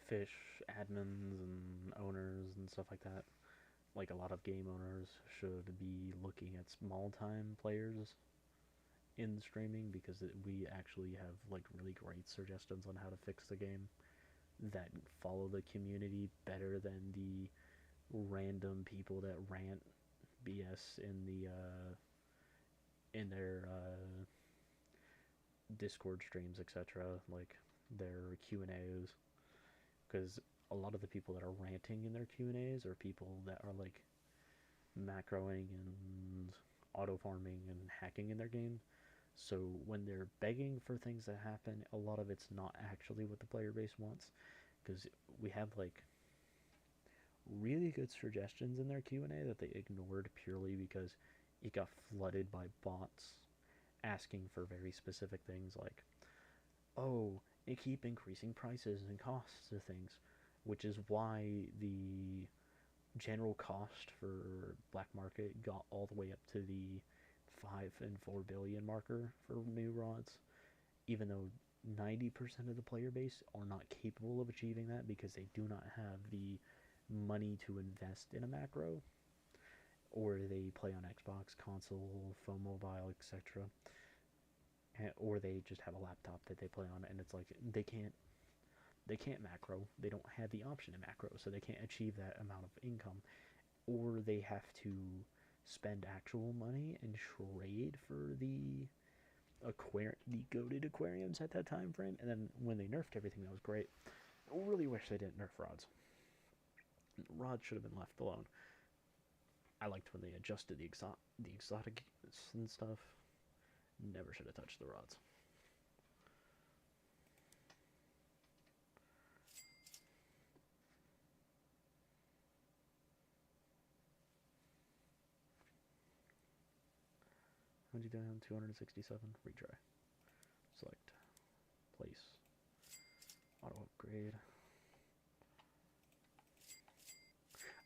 A: fish admins and owners and stuff like that like a lot of game owners should be looking at small time players in streaming because we actually have like really great suggestions on how to fix the game that follow the community better than the random people that rant BS in their Discord streams, etc. Like their Q&As, because a lot of the people that are ranting in their Q&As are people that are like macroing and auto farming and hacking in their game. So when they're begging for things to happen, a lot of it's not actually what the player base wants, because we have like really good suggestions in their Q&A that they ignored purely because it got flooded by bots asking for very specific things like, oh, they keep increasing prices and costs of things, which is why the general cost for black market got all the way up to the 5 and 4 billion marker for new rods, even though 90% of the player base are not capable of achieving that because they do not have the money to invest in a macro, or they play on Xbox, console, phone mobile, etc., or they just have a laptop that they play on, and it's like they can't macro. They don't have the option to macro, so they can't achieve that amount of income, or they have to spend actual money and trade for the goated aquariums at that time frame. And then when they nerfed everything, that was great. I really wish they didn't nerf rods. Rods should have been left alone. I liked when they adjusted the exotic and stuff. Never should have touched the rods. How'd you down? 267. Retry. Select. Place. Auto upgrade.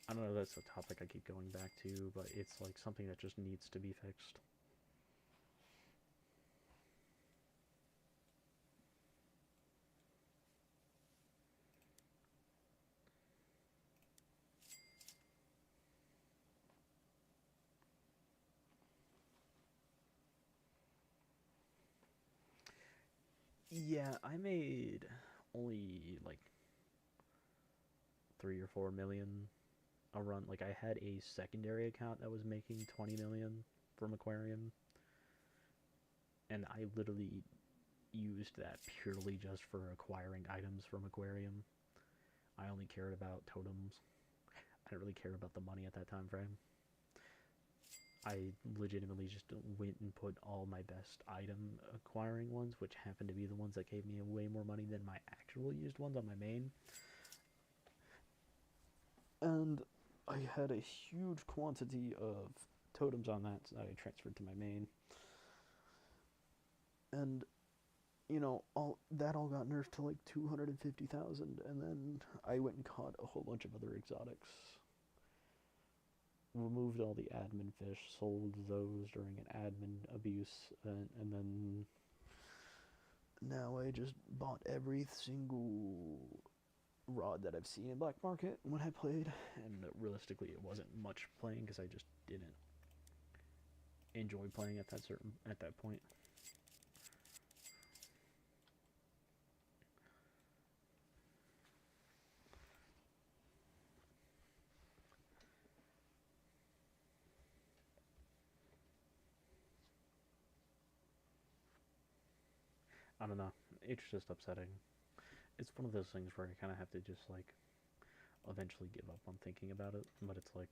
A: I don't know, that's a topic I keep going back to, but it's like something that just needs to be fixed. Yeah, I made only like 3 or 4 million a run. Like I had a secondary account that was making 20 million from Aquarium, and I literally used that purely just for acquiring items from Aquarium. I only cared about totems. I didn't really care about the money at that time frame. I legitimately just went and put all my best item acquiring ones, which happened to be the ones that gave me way more money than my actual used ones on my main. And I had a huge quantity of totems on that I transferred to my main. And all got nerfed to like 250,000, and then I went and caught a whole bunch of other exotics. Removed all the admin fish, sold those during an admin abuse, and then now I just bought every single rod that I've seen in black market when I played, and realistically it wasn't much playing because I just didn't enjoy playing at that point. I don't know. It's just upsetting. It's one of those things where I kind of have to just like eventually give up on thinking about it. But it's like,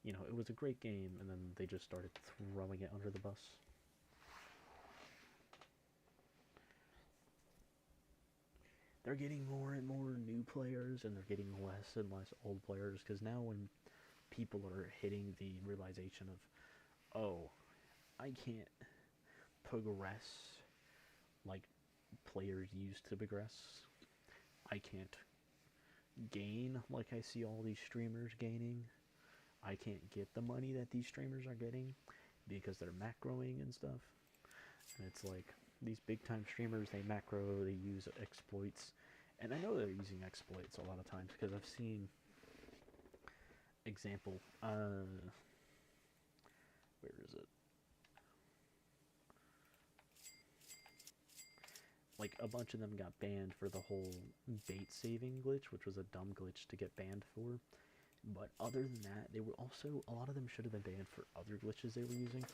A: it was a great game, and then they just started throwing it under the bus. They're getting more and more new players, and they're getting less and less old players, because now when people are hitting the realization of, oh, I can't progress like players used to progress. I can't gain like I see all these streamers gaining. I can't get the money that these streamers are getting because they're macroing and stuff. And it's like these big time streamers, they macro, they use exploits. And I know they're using exploits a lot of times because I've seen example. Where is it? Like a bunch of them got banned for the whole bait saving glitch, which was a dumb glitch to get banned for. But other than that, they were also, a lot of them should have been banned for other glitches they were using.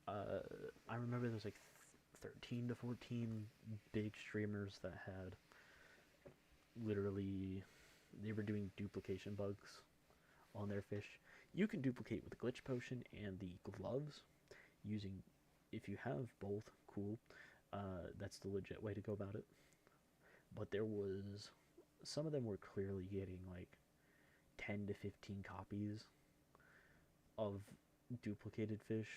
A: I remember there was like 13 to 14 big streamers that had literally, they were doing duplication bugs on their fish. You can duplicate with the glitch potion and the gloves using, if you have both, cool. That's the legit way to go about it. But there was, some of them were clearly getting like 10 to 15 copies of duplicated fish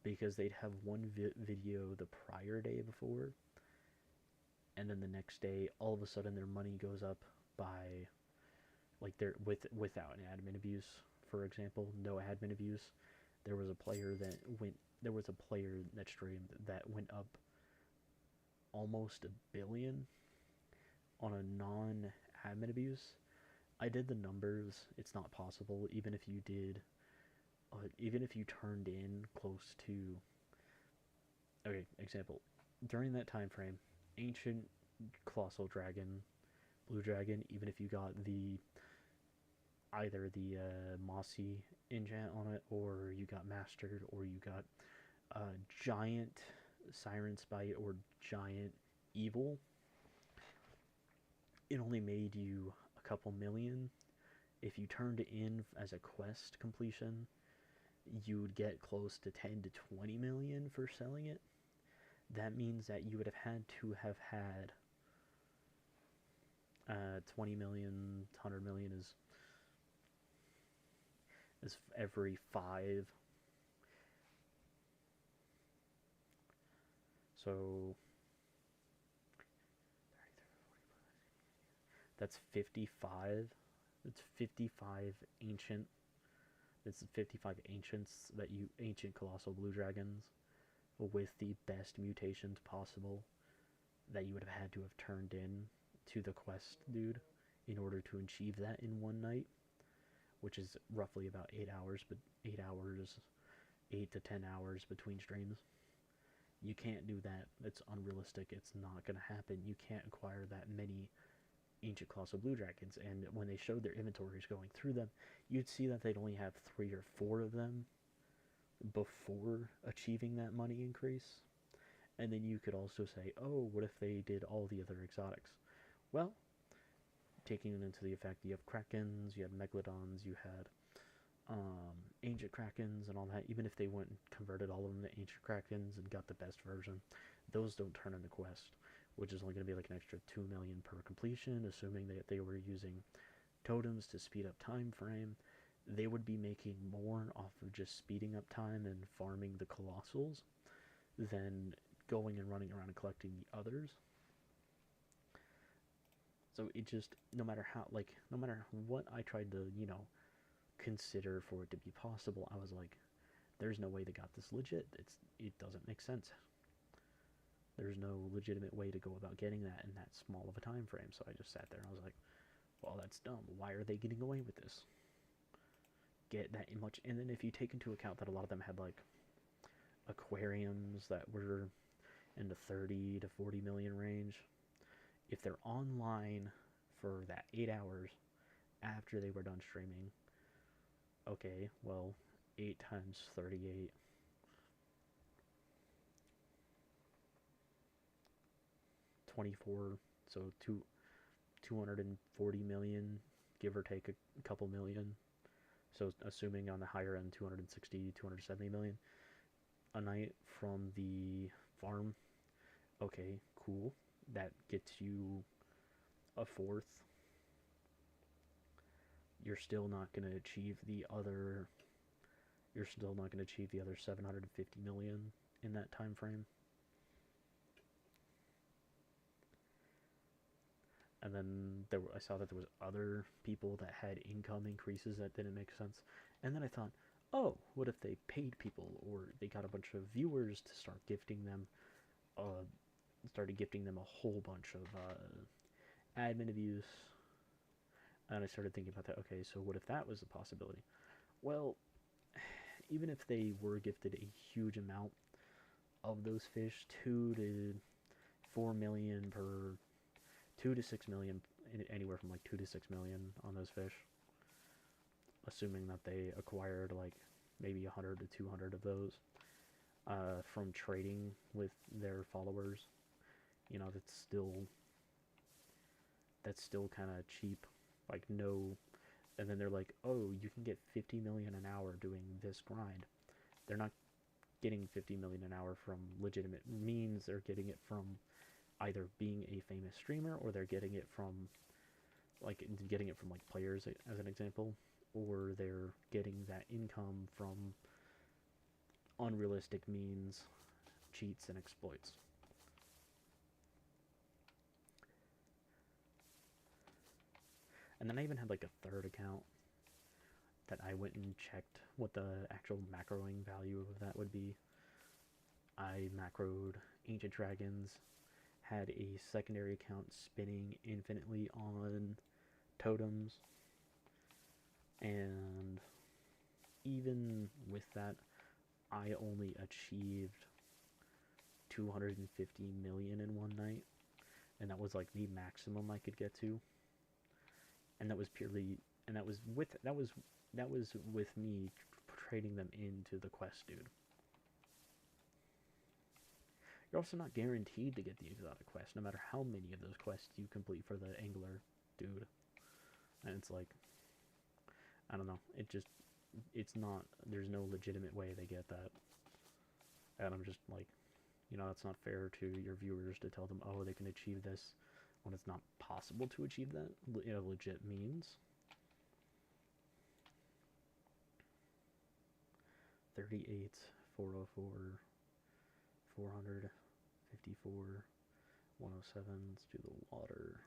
A: because they'd have one video the prior day before, and then the next day all of a sudden their money goes up by, like, they're without an admin abuse. For example, no admin abuse, there was a player that streamed that went up almost $1 billion on a non-admin abuse. I did the numbers. It's not possible. Even if you did, even if you turned in close to, okay, example, during that time frame, ancient colossal dragon, blue dragon, even if you got the, either the mossy enchant on it, or you got mastered, or you got giant siren spite or giant evil, it only made you a couple million. If you turned it in as a quest completion, you would get close to 10 to 20 million for selling it. That means that you would have had to have had 20 million, 100 million is every 5. So that's 55. It's 55 ancient. It's 55 ancients that you, ancient colossal blue dragons with the best mutations possible that you would have had to have turned in to the quest dude in order to achieve that in one night, which is roughly about 8 hours, but 8 hours, 8 to 10 hours between streams. You can't do that. It's unrealistic. It's not going to happen. You can't acquire that many ancient colossal blue dragons, and when they showed their inventories going through them, you'd see that they'd only have 3 or 4 of them before achieving that money increase. And then you could also say, oh, what if they did all the other exotics? Well, taking it into the effect, you have krakens, you had megalodons, you had ancient krakens and all that. Even if they went and converted all of them to ancient krakens and got the best version, those don't turn in the quest, which is only going to be like an extra 2 million per completion, assuming that they were using totems to speed up time frame. They would be making more off of just speeding up time and farming the colossals than going and running around and collecting the others. So it just, no matter how, like, no matter what I tried to, consider for it to be possible, I was like, there's no way they got this legit. It doesn't make sense. There's no legitimate way to go about getting that in that small of a time frame. So I just sat there and I was like, well, that's dumb. Why are they getting away with this? Get that much. And then if you take into account that a lot of them had like aquariums that were in the 30 to 40 million range, if they're online for that 8 hours after they were done streaming, okay, well, 8 times 38, 24, so 240 million, give or take a couple million. So assuming on the higher end, 260, 270 million a night from the farm. Okay, cool. That gets you a fourth. You're still not going to achieve the other. You're still not going to achieve the other 750 million in that time frame. And then I saw that there was other people that had income increases that didn't make sense. And then I thought, oh, what if they paid people, or they got a bunch of viewers to start gifting them, started gifting them a whole bunch of admin abuse, And I started thinking about that. Okay, so what if that was a possibility? Well, even if they were gifted a huge amount of those fish, 2 to 4 million per, 2 to 6 million, anywhere from like 2 to 6 million on those fish, assuming that they acquired like maybe 100 to 200 of those from trading with their followers. You know, that's still kind of cheap. Like no, and then they're like, oh, you can get 50 million an hour doing this grind. They're not getting 50 million an hour from legitimate means. They're getting it from either being a famous streamer, or they're getting it from like players as an example, or they're getting that income from unrealistic means, cheats, and exploits. And then I even had like a third account that I went and checked what the actual macroing value of that would be. I macroed Ancient Dragons, had a secondary account spinning infinitely on totems, and even with that, I only achieved 250 million in one night, and that was like the maximum I could get to. And that was purely, and that was with me trading them into the quest, dude. You're also not guaranteed to get the exotic quest, no matter how many of those quests you complete for the angler dude. And it's like, I don't know. It's not. There's no legitimate way they get that. And I'm just like, that's not fair to your viewers to tell them, oh, they can achieve this when it's not possible to achieve that in a legit means. 38, 404, 454, 107. Let's do the water.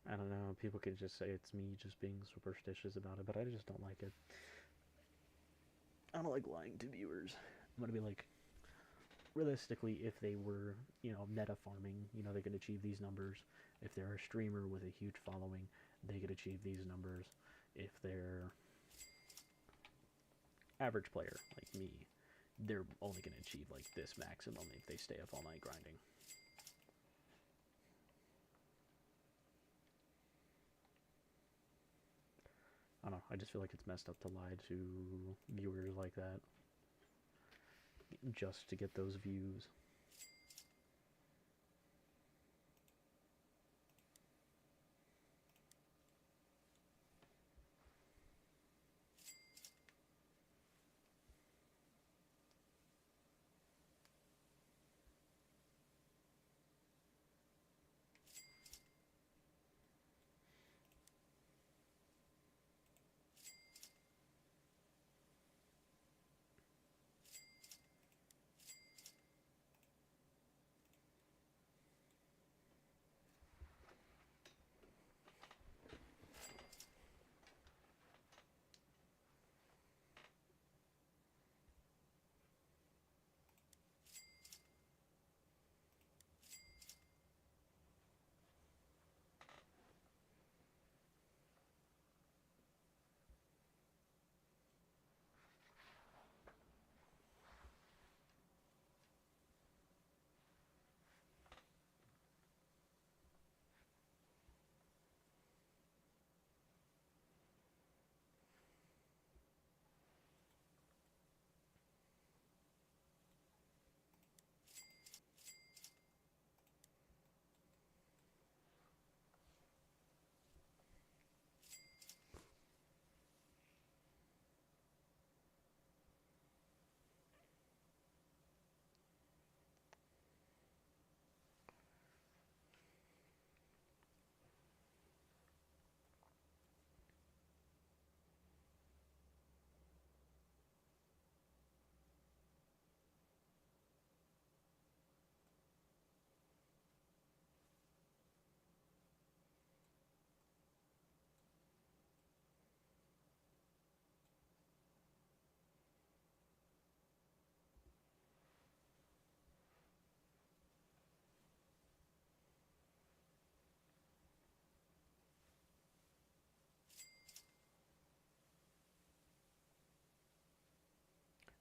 A: I don't know. People could just say it's me just being superstitious about it, but I just don't like it. I don't like lying to viewers. I'm gonna be like, realistically, if they were, meta farming, they could achieve these numbers. If they're a streamer with a huge following, they could achieve these numbers. If they're average player like me, they're only going to achieve like this maximum if they stay up all night grinding. I don't know. I just feel like it's messed up to lie to viewers like that just to get those views.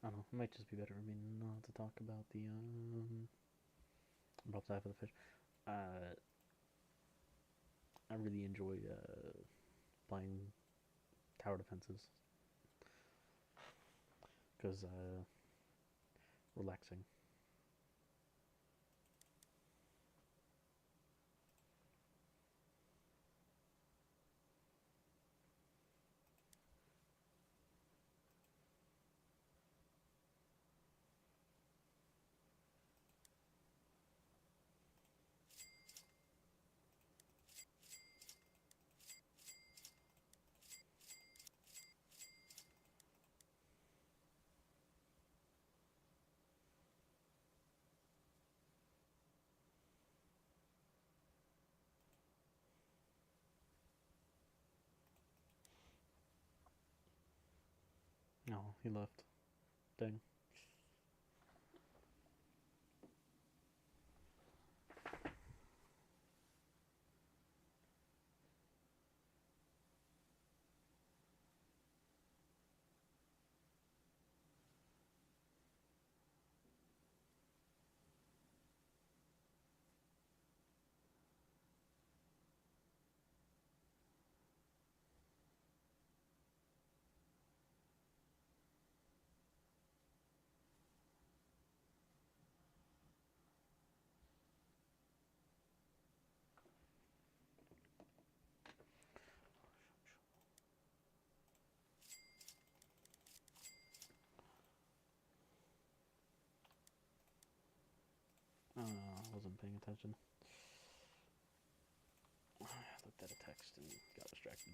A: I don't know. It might just be better for me not to talk about the about the type of the fish. Uh, I really enjoy playing tower defenses because relaxing. Oh, he left. Dang. I wasn't paying attention. I looked at a text and got distracted.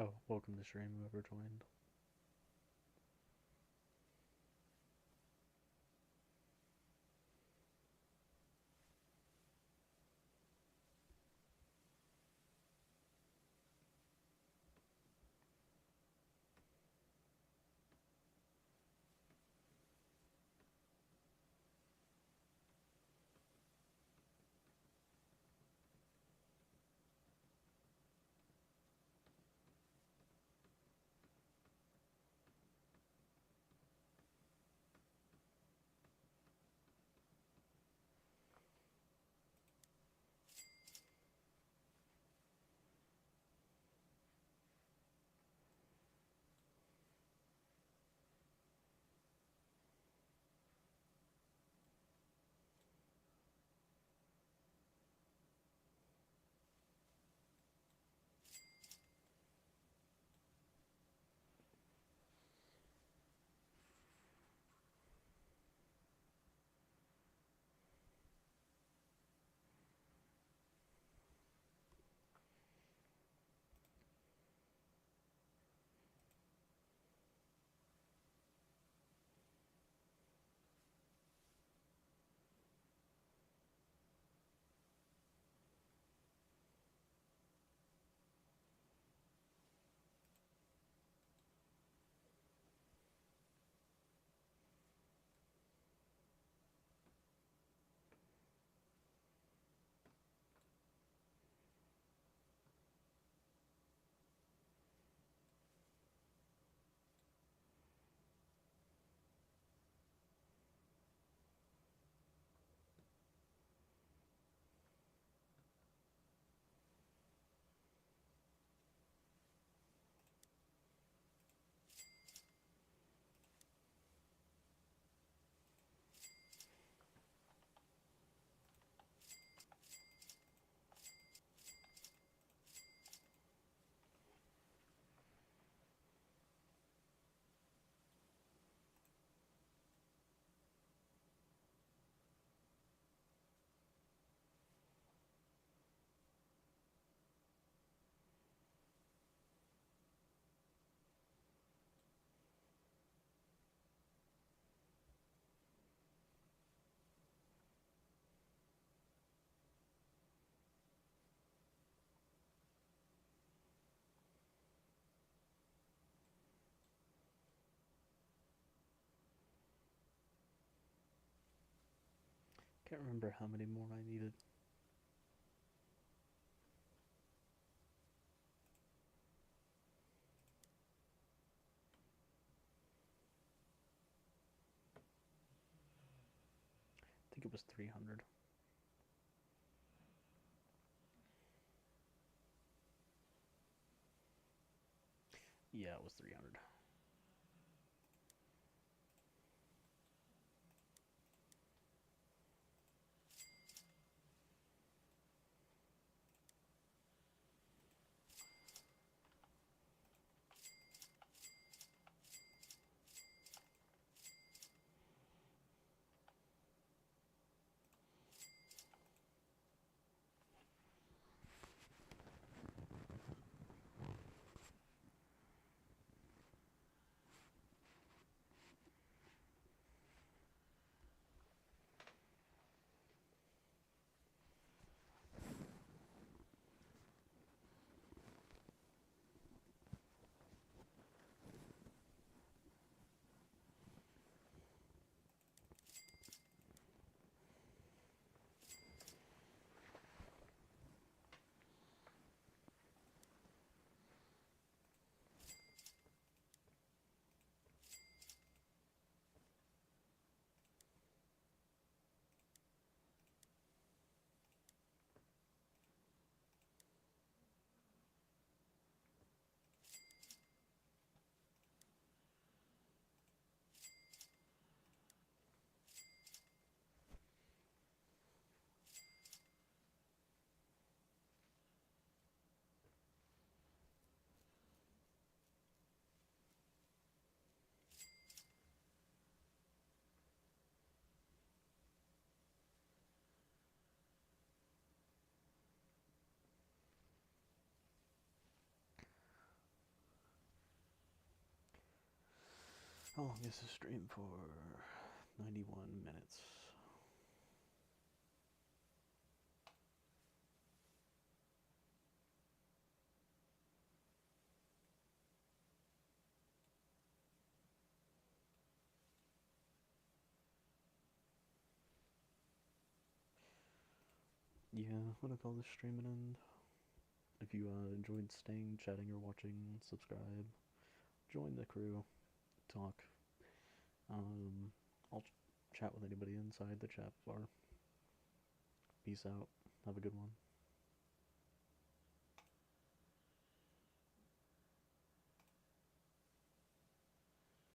A: Oh, welcome to stream, whoever joined. Can't remember how many more I needed. I think it was 300. Yeah, it was 300. How long is this stream for? 91 minutes. Yeah, I'm gonna call this stream an end. If you enjoyed staying, chatting, or watching, subscribe. Join the crew. Talk. I'll chat with anybody inside the chat bar. Peace out. Have a good one.